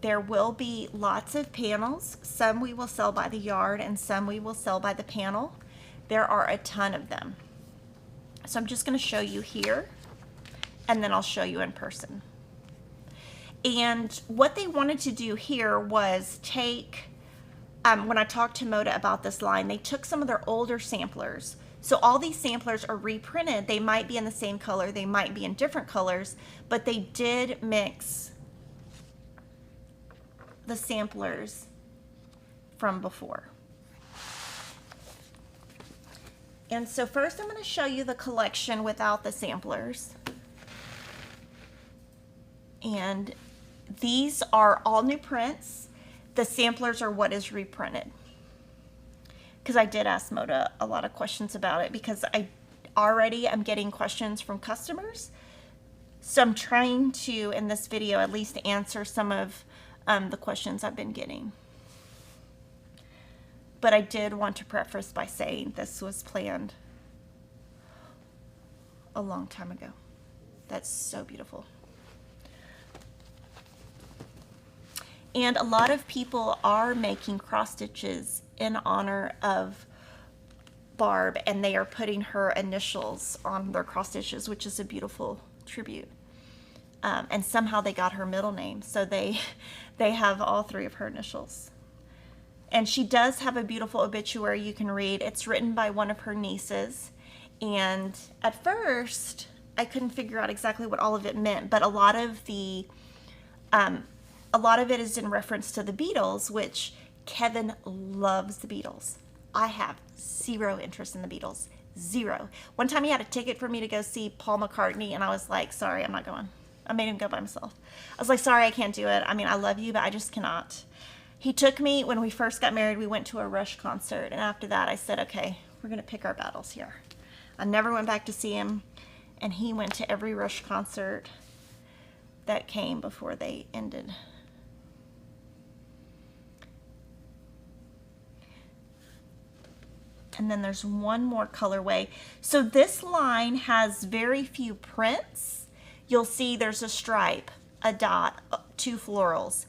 there will be lots of panels. Some we will sell by the yard and some we will sell by the panel. There are a ton of them. So I'm just going to show you here, and then I'll show you in person. And what they wanted to do here was take, when I talked to Moda about this line, they took some of their older samplers. So all these samplers are reprinted. They might be in the same color, they might be in different colors, but they did mix the samplers from before. And so first I'm going to show you the collection without the samplers. And these are all new prints. The samplers are what is reprinted. Because I did ask Moda a lot of questions about it, because I already am getting questions from customers. So I'm trying to, in this video, at least answer some of the questions I've been getting. But I did want to preface by saying this was planned a long time ago. That's so beautiful. And a lot of people are making cross stitches in honor of Barb, and they are putting her initials on their cross stitches, which is a beautiful tribute. And somehow they got her middle name, so they have all three of her initials. And she does have a beautiful obituary you can read. It's written by one of her nieces. And at first, I couldn't figure out exactly what all of it meant, but a lot of it is in reference to the Beatles, which Kevin loves the Beatles. I have zero interest in the Beatles. Zero. One time he had a ticket for me to go see Paul McCartney, and I was like, sorry, I'm not going. I made him go by himself. I was like, sorry, I can't do it. I mean, I love you, but I just cannot. He took me, when we first got married, we went to a Rush concert, and after that I said, okay, we're going to pick our battles here. I never went back to see him, and he went to every Rush concert that came before they ended. And then there's one more colorway. So this line has very few prints. You'll see there's a stripe, a dot, 2 florals.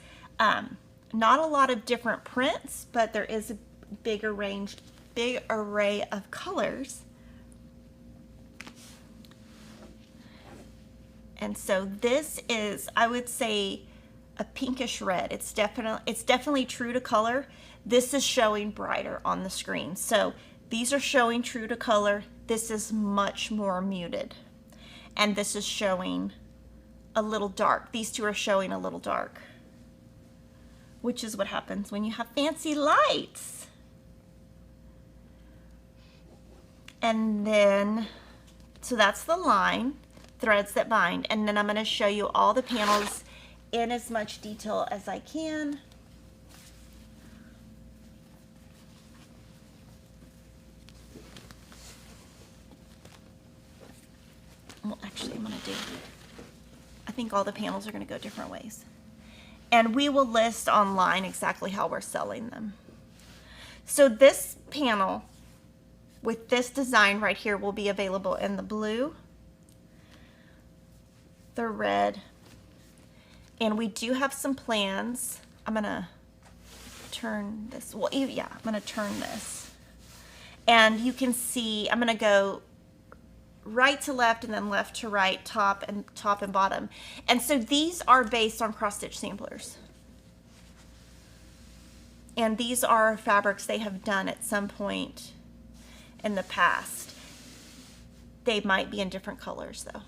Not a lot of different prints, but there is a big array of colors. And so this is, I would say, a pinkish red. It's definitely true to color. This is showing brighter on the screen. So these are showing true to color. This is much more muted. And this is showing a little dark. These two are showing a little dark, which is what happens when you have fancy lights. And then, so that's the line, threads that bind. And then I'm going to show you all the panels in as much detail as I can. Well, actually, I'm going to do, I think all the panels are going to go different ways. And we will list online exactly how we're selling them. So this panel with this design right here will be available in the blue, the red, and we do have some plans. I'm going to turn this, well, yeah, I'm going to turn this. And you can see, I'm going to go right to left and then left to right, top and bottom. And so these are based on cross stitch samplers. And these are fabrics they have done at some point in the past. They might be in different colors though.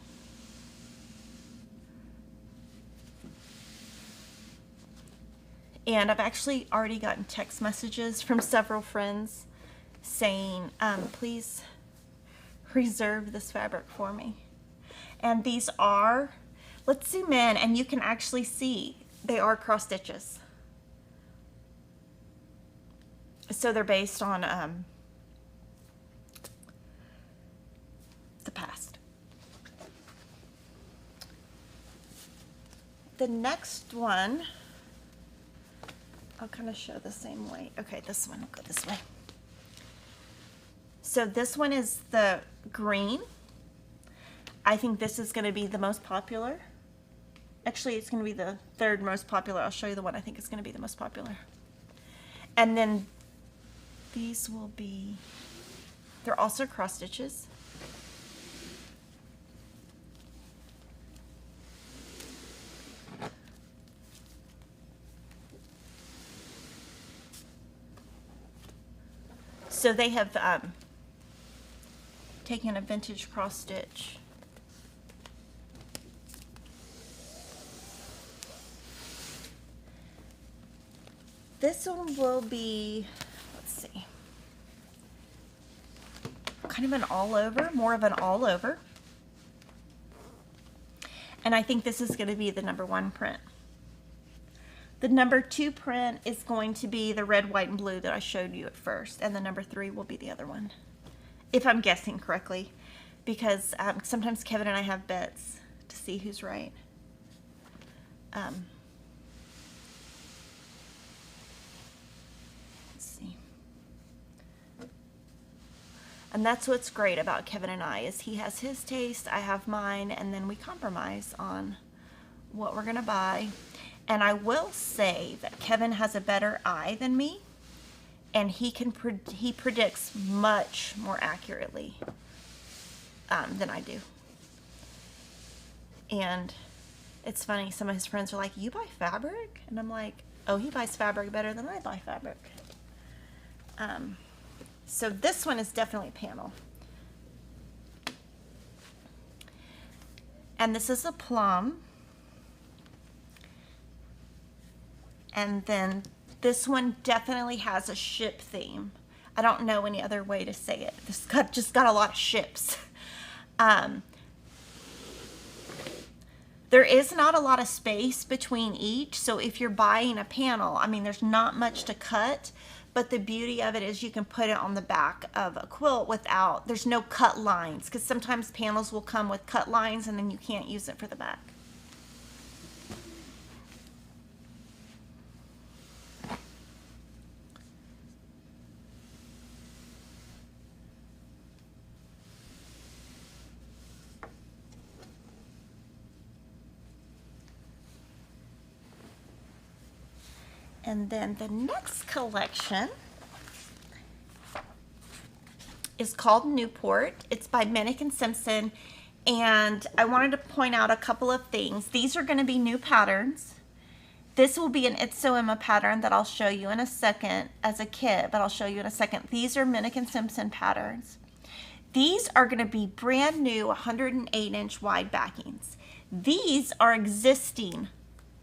And I've actually already gotten text messages from several friends saying, please reserve this fabric for me. And these are, let's zoom in and you can actually see they are cross stitches. So they're based on the past. The next one, I'll kind of show the same way. Okay, this one will go this way. So this one is the green. I think this is going to be the most popular. Actually, it's going to be the third most popular. I'll show you the one I think is going to be the most popular. And then these will be, they're also cross stitches. So they have taken a vintage cross stitch. This one will be, let's see, kind of an all over, more of an all over. And I think this is going to be the #1 print. The #2 print is going to be the red, white, and blue that I showed you at first, and the #3 will be the other one, if I'm guessing correctly, because sometimes Kevin and I have bets to see who's right. Let's see. And that's what's great about Kevin and I, is he has his taste, I have mine, and then we compromise on what we're gonna buy. And I will say that Kevin has a better eye than me, and he predicts much more accurately than I do. And it's funny, some of his friends are like, "You buy fabric?" And I'm like, "Oh, he buys fabric better than I buy fabric." So this one is definitely panel. And this is a plum. And then this one definitely has a ship theme. I don't know any other way to say it. This just got a lot of ships. There is not a lot of space between each, so if you're buying a panel, I mean, there's not much to cut, but the beauty of it is you can put it on the back of a quilt without, there's no cut lines, because sometimes panels will come with cut lines and then you can't use it for the back. And then the next collection is called Newport. It's by Minnick & Simpson. And I wanted to point out a couple of things. These are going to be new patterns. This will be an It's So Emma pattern that I'll show you in a second as a kit, but I'll show you in a second. These are Minnick & Simpson patterns. These are going to be brand new 108-inch wide backings. These are existing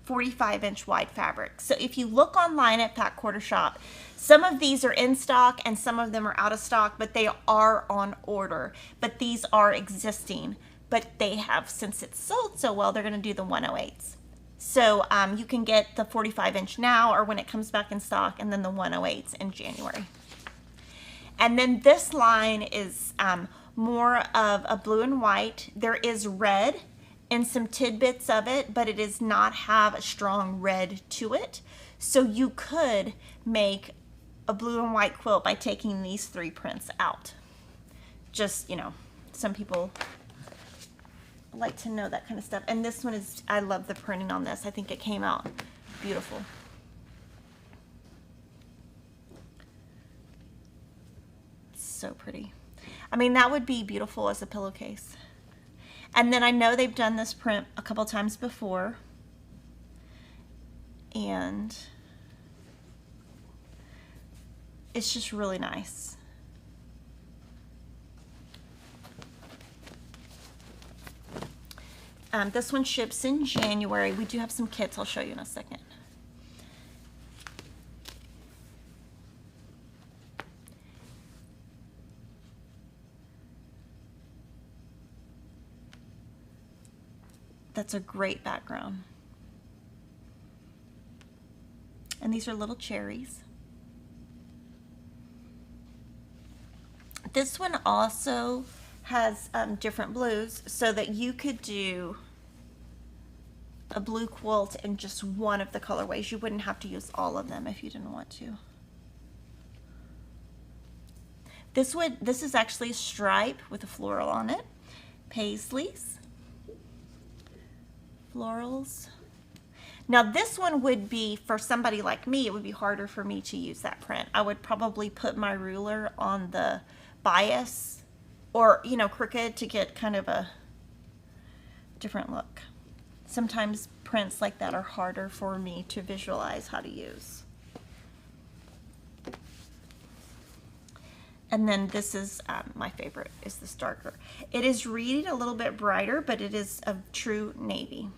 45-inch wide fabric. So if you look online at Fat Quarter Shop, some of these are in stock and some of them are out of stock, but they are on order. But these are existing, but they have, since it's sold so well, they're going to do the 108s. So you can get the 45-inch now or when it comes back in stock, and then the 108s in January. And then this line is more of a blue and white. There is red and some tidbits of it, but it does not have a strong red to it. So you could make a blue and white quilt by taking these 3 prints out. Just, you know, some people like to know that kind of stuff. And this one is, I love the printing on this. I think it came out beautiful. So pretty. I mean, that would be beautiful as a pillowcase. And then I know they've done this print a couple times before. And it's just really nice. This one ships in January. We do have some kits I'll show you in a second. That's a great background. And these are little cherries. This one also has different blues so that you could do a blue quilt in just one of the colorways. You wouldn't have to use all of them if you didn't want to. This is actually a stripe with a floral on it. Paisleys, florals. Now this one would be, for somebody like me, it would be harder for me to use that print. I would probably put my ruler on the bias or, you know, crooked to get kind of a different look. Sometimes prints like that are harder for me to visualize how to use. And then this is my favorite, is this darker. It is reading a little bit brighter, but it is a true navy.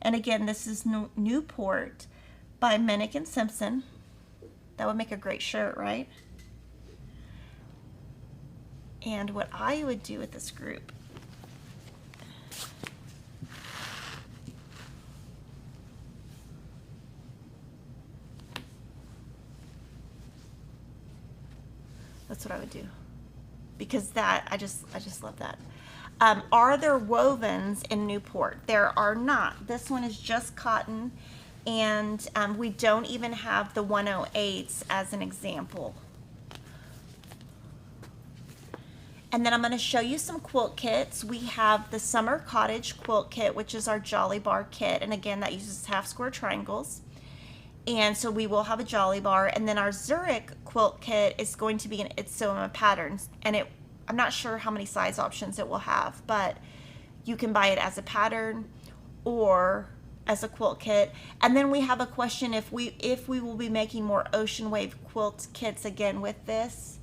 And again, this is Newport by Minnick and Simpson. That would make a great shirt, right? And what I would do with this group, that's what I would do, because that I just love that. Are there wovens in Newport? There are not. This one is just cotton, and we don't even have the 108s as an example. And then I'm going to show you some quilt kits. We have the Summer Cottage quilt kit, which is our Jolly Bar kit, and again that uses half square triangles. And so we will have a Jolly Bar, and then our Zurich quilt kit is going to be an It's Sewing patterns, and I'm not sure how many size options it will have, but you can buy it as a pattern or as a quilt kit. And then we have a question if we will be making more ocean wave quilt kits again with this,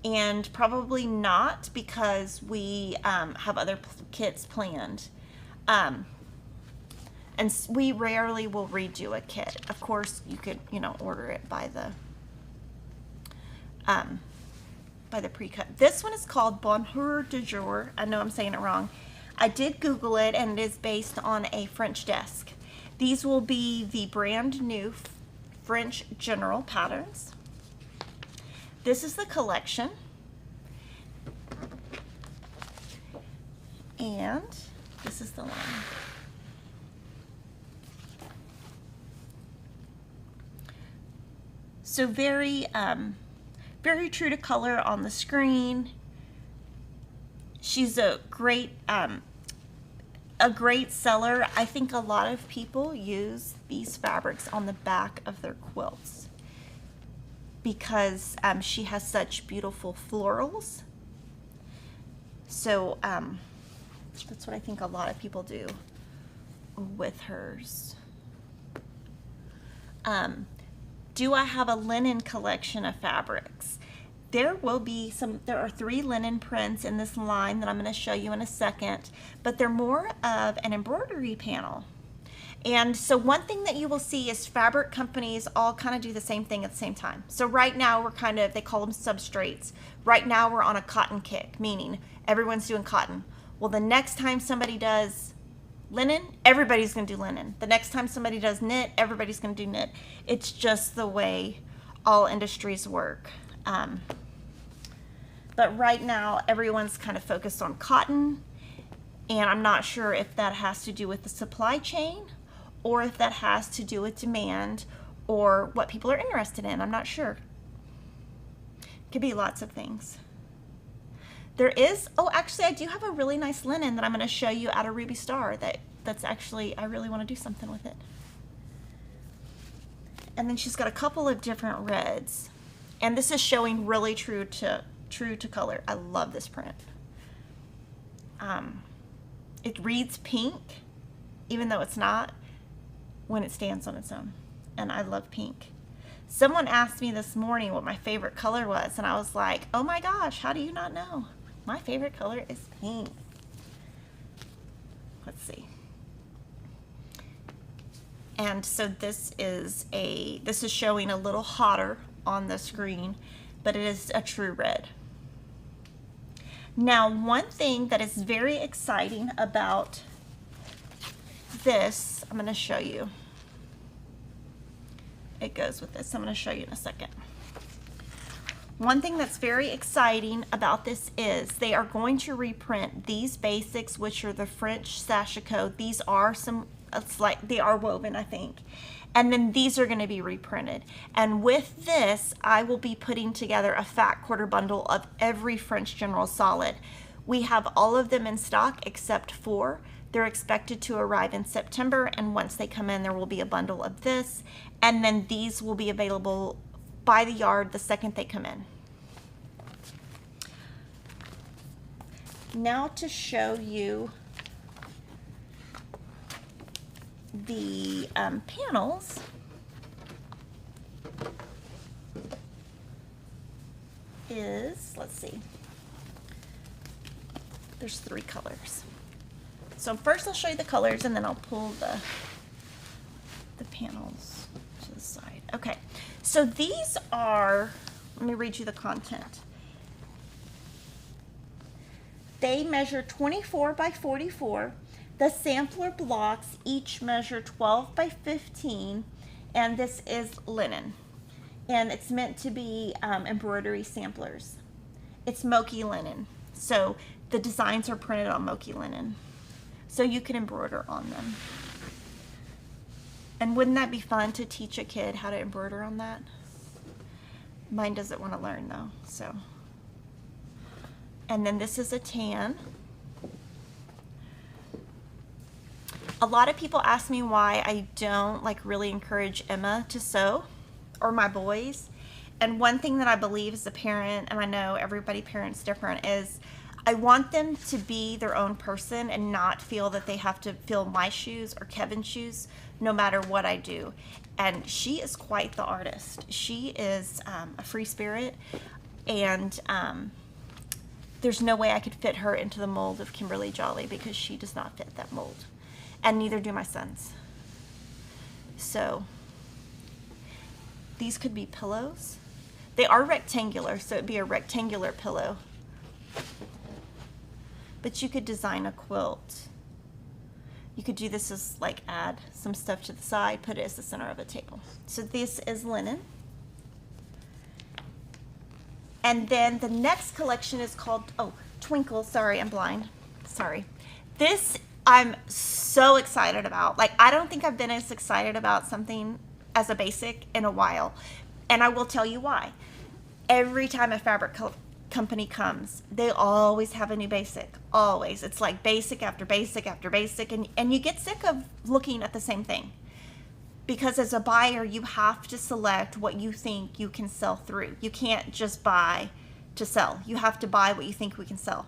and probably not, because we have other kits planned. And we rarely will redo a kit. Of course, you could, you know, order it by the pre-cut. This one is called Bonjour de Jour. I know I'm saying it wrong. I did Google it, and it is based on a French desk. These will be the brand new French general patterns. This is the collection. And this is the line. So very true to color on the screen. She's a great seller. I think a lot of people use these fabrics on the back of their quilts because she has such beautiful florals. So that's what I think a lot of people do with hers. Do I have a linen collection of fabrics? There are 3 linen prints in this line that I'm going to show you in a second, but they're more of an embroidery panel. And so one thing that you will see is fabric companies all kind of do the same thing at the same time. So right now we're they call them substrates. Right now we're on a cotton kick, meaning everyone's doing cotton. Well, the next time somebody does linen, everybody's going to do linen. The next time somebody does knit, everybody's going to do knit. It's just the way all industries work. But right now, everyone's kind of focused on cotton, and I'm not sure if that has to do with the supply chain or if that has to do with demand or what people are interested in. I'm not sure. It could be lots of things. There is, oh, actually, I do have a really nice linen that I'm going to show you out of Ruby Star that's actually, I really want to do something with it. And then she's got a couple of different reds. And this is showing really true to color. I love this print. It reads pink, even though it's not, when it stands on its own. And I love pink. Someone asked me this morning what my favorite color was, and I was like, oh my gosh, how do you not know? My favorite color is pink. Let's see. And so this is showing a little hotter on the screen, but it is a true red. Now, one thing that is very exciting about this, I'm going to show you. It goes with this. I'm going to show you in a second. One thing that's very exciting about this is they are going to reprint these basics, which are the French sashiko. These are they are woven, I think. And then these are going to be reprinted. And with this, I will be putting together a fat quarter bundle of every French General solid. We have all of them in stock except 4. They're expected to arrive in September, and once they come in, there will be a bundle of this. And then these will be available by the yard the second they come in. Now to show you the panels. Let's see, there's 3 colors. So first I'll show you the colors, and then I'll pull the panels to the side. Okay, so these are, let me read you the content. They measure 24 by 44. The sampler blocks each measure 12 by 15, and this is linen. And it's meant to be embroidery samplers. It's mochi linen. So the designs are printed on mochi linen. So you can embroider on them. And wouldn't that be fun to teach a kid how to embroider on that? Mine doesn't want to learn though, so. And then this is a tan. A lot of people ask me why I don't really encourage Emma to sew, or my boys. And one thing that I believe as a parent, and I know everybody parents different, is I want them to be their own person and not feel that they have to fill my shoes or Kevin's shoes no matter what I do. And she is quite the artist. She is a free spirit, and there's no way I could fit her into the mold of Kimberly Jolly, because she does not fit that mold. And neither do my sons. So these could be pillows. They are rectangular, so it'd be a rectangular pillow. But you could design a quilt. You could do this as add some stuff to the side, put it as the center of a table. So this is linen. And then the next collection is called, Twinkle. Sorry, I'm blind. Sorry. This I'm so excited about. I don't think I've been as excited about something as a basic in a while. And I will tell you why. Every time a fabric company comes, they always have a new basic. Always. It's like basic after basic after basic. And you get sick of looking at the same thing. Because as a buyer, you have to select what you think you can sell through. You can't just buy to sell. You have to buy what you think we can sell.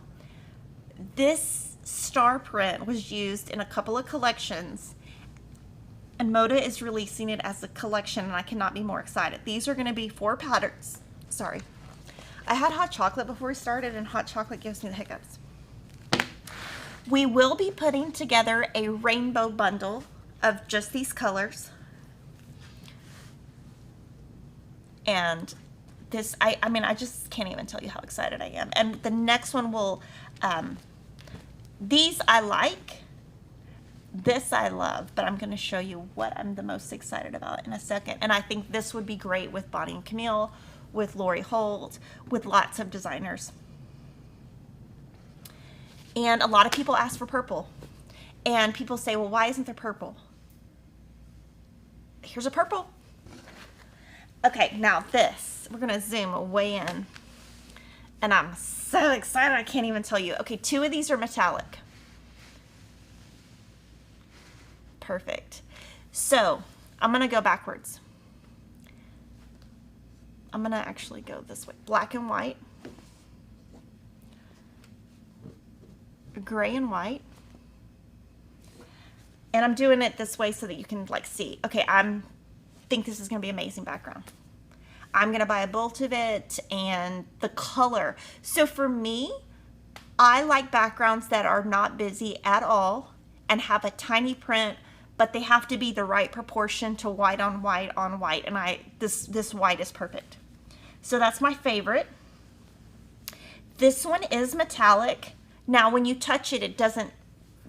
This star print was used in a couple of collections, and Moda is releasing it as a collection, and I cannot be more excited. These are going to be 4 patterns. Sorry. I had hot chocolate before we started, and hot chocolate gives me the hiccups. We will be putting together a rainbow bundle of just these colors. And this, I mean, I just can't even tell you how excited I am. And the next one will, these I like, this I love, but I'm going to show you what I'm the most excited about in a second. And I think this would be great with Bonnie and Camille, with Lori Holt, with lots of designers. And a lot of people ask for purple. And people say, well, why isn't there purple? Here's a purple. Okay, now this, we're going to zoom way in. And I'm so excited, I can't even tell you. Okay, 2 of these are metallic. Perfect. So I'm going to go backwards. I'm gonna actually go this way. Black and white, gray and white. And I'm doing it this way so that you can like see. Okay, think this is gonna be amazing background. I'm gonna buy a bolt of it and the color. So for me, I like backgrounds that are not busy at all and have a tiny print, but they have to be the right proportion to white on white on white. And this white is perfect. So that's my favorite. This one is metallic. Now when you touch it, it doesn't,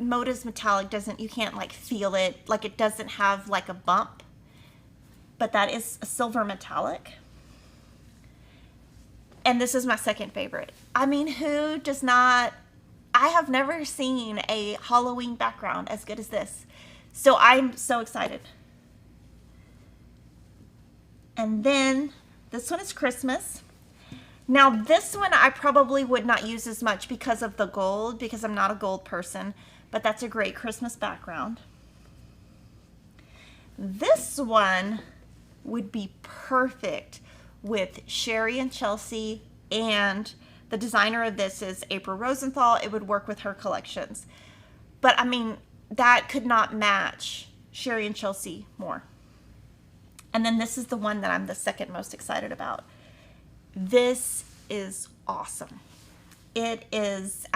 Moda's metallic doesn't, you can't like feel it, like it doesn't have like a bump, but that is a silver metallic. And this is my second favorite. I mean, who does not, I have never seen a Halloween background as good as this. So I'm so excited. And then this one is Christmas. Now this one I probably would not use as much because of the gold, because I'm not a gold person, but that's a great Christmas background. This one would be perfect with Sherry and Chelsea, and the designer of this is April Rosenthal. It would work with her collections. But I mean, that could not match Sherry and Chelsea more. And then this is the one that I'm the second most excited about. This is awesome. It is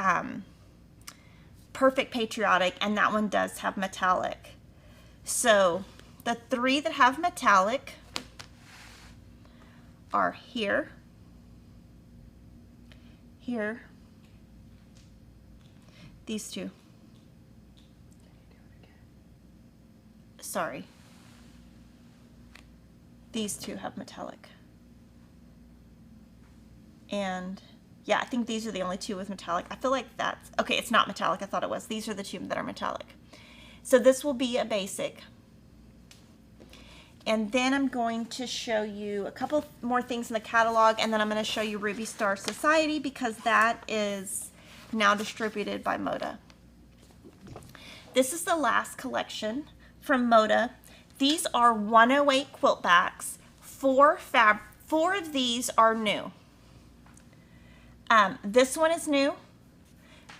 perfect patriotic, and that one does have metallic. So the three that have metallic are here, here, these two. Sorry. These two have metallic. And yeah, I think these are the only two with metallic. I feel like that's, okay, it's not metallic. I thought it was. These are the two that are metallic. So this will be a basic. And then I'm going to show you a couple more things in the catalog, and then I'm going to show you Ruby Star Society because that is now distributed by Moda. This is the last collection from Moda. These are 108 quilt backs. Four of these are new. This one is new,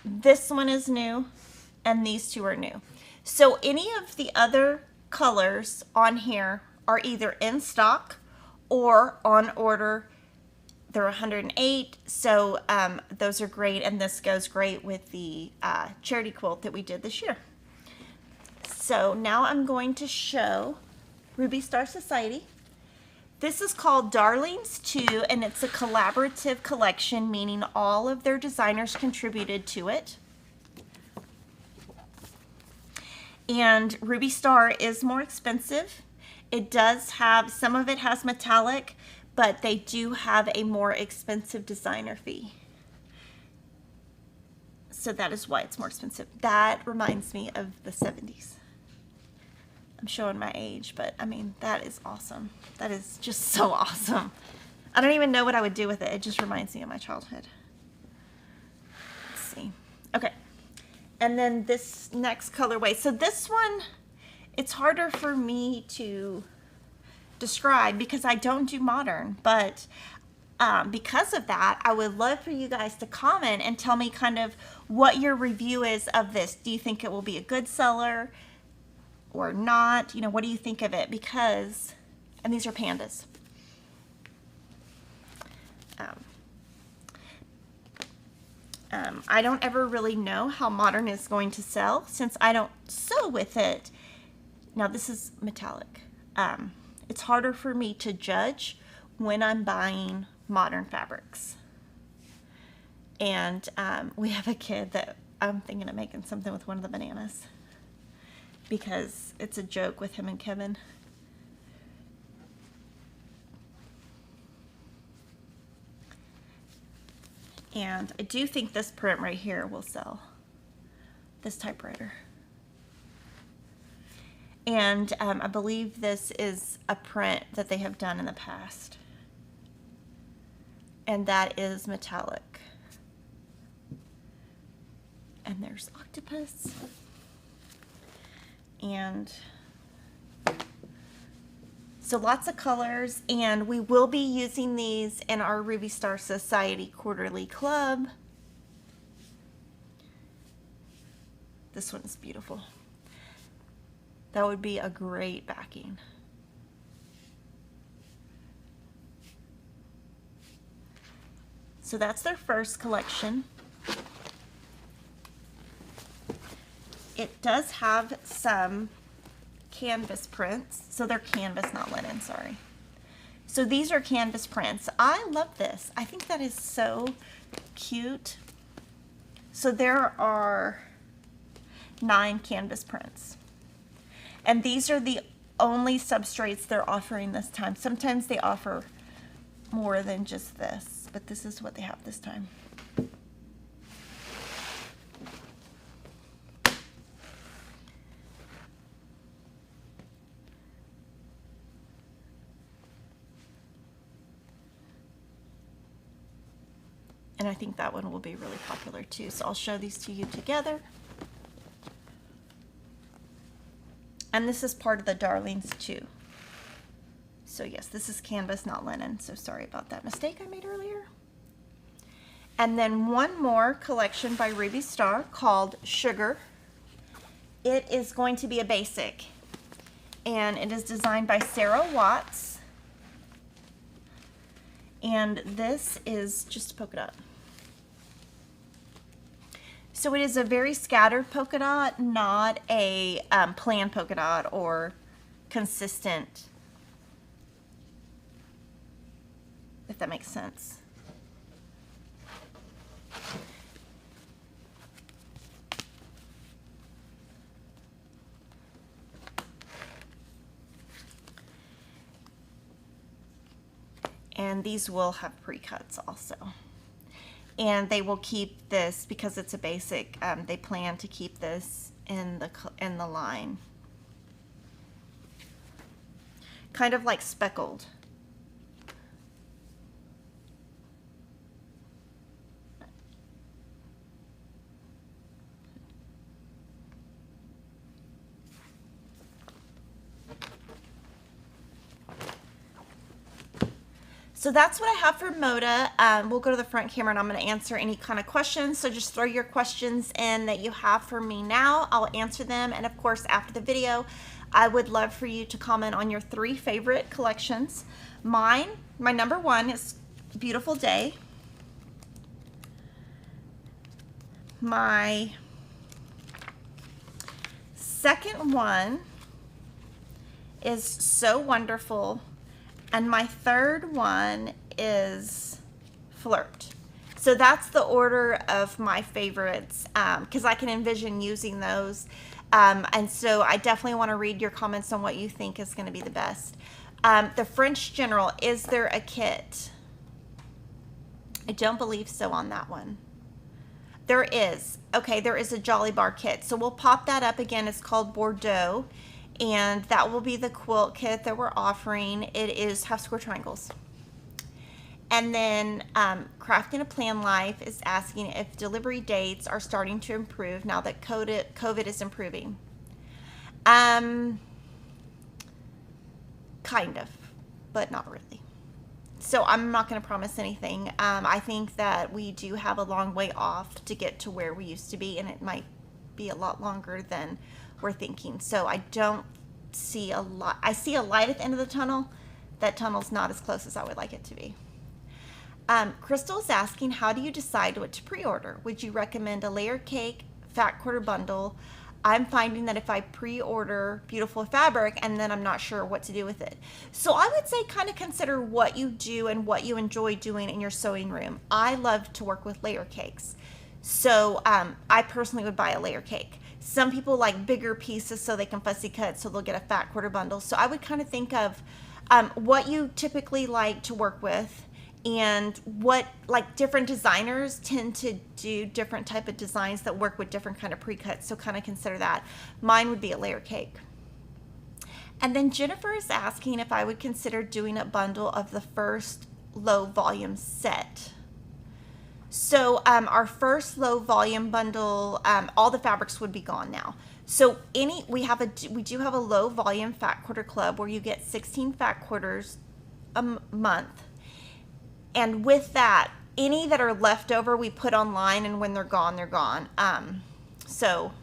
this one is new, and these two are new. So any of the other colors on here are either in stock or on order. They're 108, so those are great, and this goes great with the charity quilt that we did this year. So now I'm going to show Ruby Star Society. This is called Darlings 2, and it's a collaborative collection, meaning all of their designers contributed to it. And Ruby Star is more expensive. It does have, some of it has metallic, but they do have a more expensive designer fee. So that is why it's more expensive. That reminds me of the 70s. I'm showing my age, but I mean, that is awesome. That is just so awesome. I don't even know what I would do with it. It just reminds me of my childhood. Let's see. Okay. And then this next colorway. So this one, it's harder for me to describe because I don't do modern, but because of that, I would love for you guys to comment and tell me kind of what your review is of this. Do you think it will be a good seller or not? You know, what do you think of it? Because, and these are pandas. I don't ever really know how modern is going to sell since I don't sew with it. Now this is metallic. It's harder for me to judge when I'm buying modern fabrics. And we have a kid that I'm thinking of making something with one of the bananas because it's a joke with him and Kevin. And I do think this print right here will sell, this typewriter. And I believe this is a print that they have done in the past. And that is metallic. And there's octopus. And So lots of colors, and we will be using these in our Ruby Star Society Quarterly Club. This one's beautiful. That would be a great backing. So that's their first collection. It does have some canvas prints. So they're canvas, not linen, sorry. So these are canvas prints. I love this. I think that is so cute. So there are 9 canvas prints. And these are the only substrates they're offering this time. Sometimes they offer more than just this, but this is what they have this time. And I think that one will be really popular too. So I'll show these to you together. And this is part of the Darlings too. So yes, this is canvas, not linen. So sorry about that mistake I made earlier. And then one more collection by Ruby Star called Sugar. It is going to be a basic. And it is designed by Sarah Watts. And this is just a polka dot. So it is a very scattered polka dot, not a planned polka dot or consistent, if that makes sense. And these will have pre-cuts also. And they will keep this, because it's a basic, they plan to keep this in the line. Kind of like speckled. So that's what I have for Moda. We'll go to the front camera and I'm going to answer any kind of questions. So just throw your questions in that you have for me now. I'll answer them. And of course, after the video, I would love for you to comment on your 3 favorite collections. Mine, my number 1 is Beautiful Day. My second one is So Wonderful. And my third one is Flirt. So that's the order of my favorites, because I can envision using those. And so I definitely want to read your comments on what you think is going to be the best. The French General, is there a kit? I don't believe so on that one. There is. Okay, there is a Jolly Bar kit. So we'll pop that up again. It's called Bordeaux. And that will be the quilt kit that we're offering. It is half square triangles. And then Crafting a Plan Life is asking if delivery dates are starting to improve now that COVID is improving. Kind of, but not really. So I'm not going to promise anything. I think that we do have a long way off to get to where we used to be, and it might be a lot longer than we're thinking. So I don't see a lot. I see a light at the end of the tunnel. That tunnel's not as close as I would like it to be. Crystal's asking, how do you decide what to pre-order? Would you recommend a layer cake, fat quarter bundle? I'm finding that if I pre-order beautiful fabric and then I'm not sure what to do with it. So I would say kind of consider what you do and what you enjoy doing in your sewing room. I love to work with layer cakes. So I personally would buy a layer cake. Some people like bigger pieces so they can fussy cut, so they'll get a fat quarter bundle. So I would kind of think of what you typically like to work with, and what, like, different designers tend to do different type of designs that work with different kind of pre-cuts. So kind of consider that. Mine would be a layer cake. And then Jennifer is asking if I would consider doing a bundle of the first low volume set. So our first low volume bundle, all the fabrics would be gone now. So we do have a low volume fat quarter club where you get 16 fat quarters a month. And with that, any that are left over, we put online, and when they're gone, they're gone. So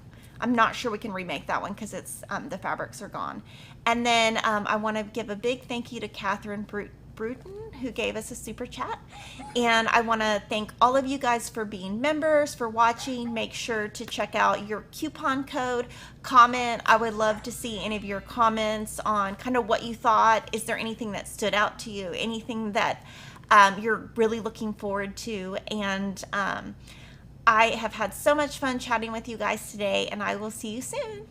I'm not sure we can remake that one because it's the fabrics are gone. And then I want to give a big thank you to Catherine Bruton, who gave us a super chat. And I want to thank all of you guys for being members, for watching. Make sure to check out your coupon code. Comment. I would love to see any of your comments on kind of what you thought. Is there anything that stood out to you? Anything that you're really looking forward to? And I have had so much fun chatting with you guys today, and I will see you soon.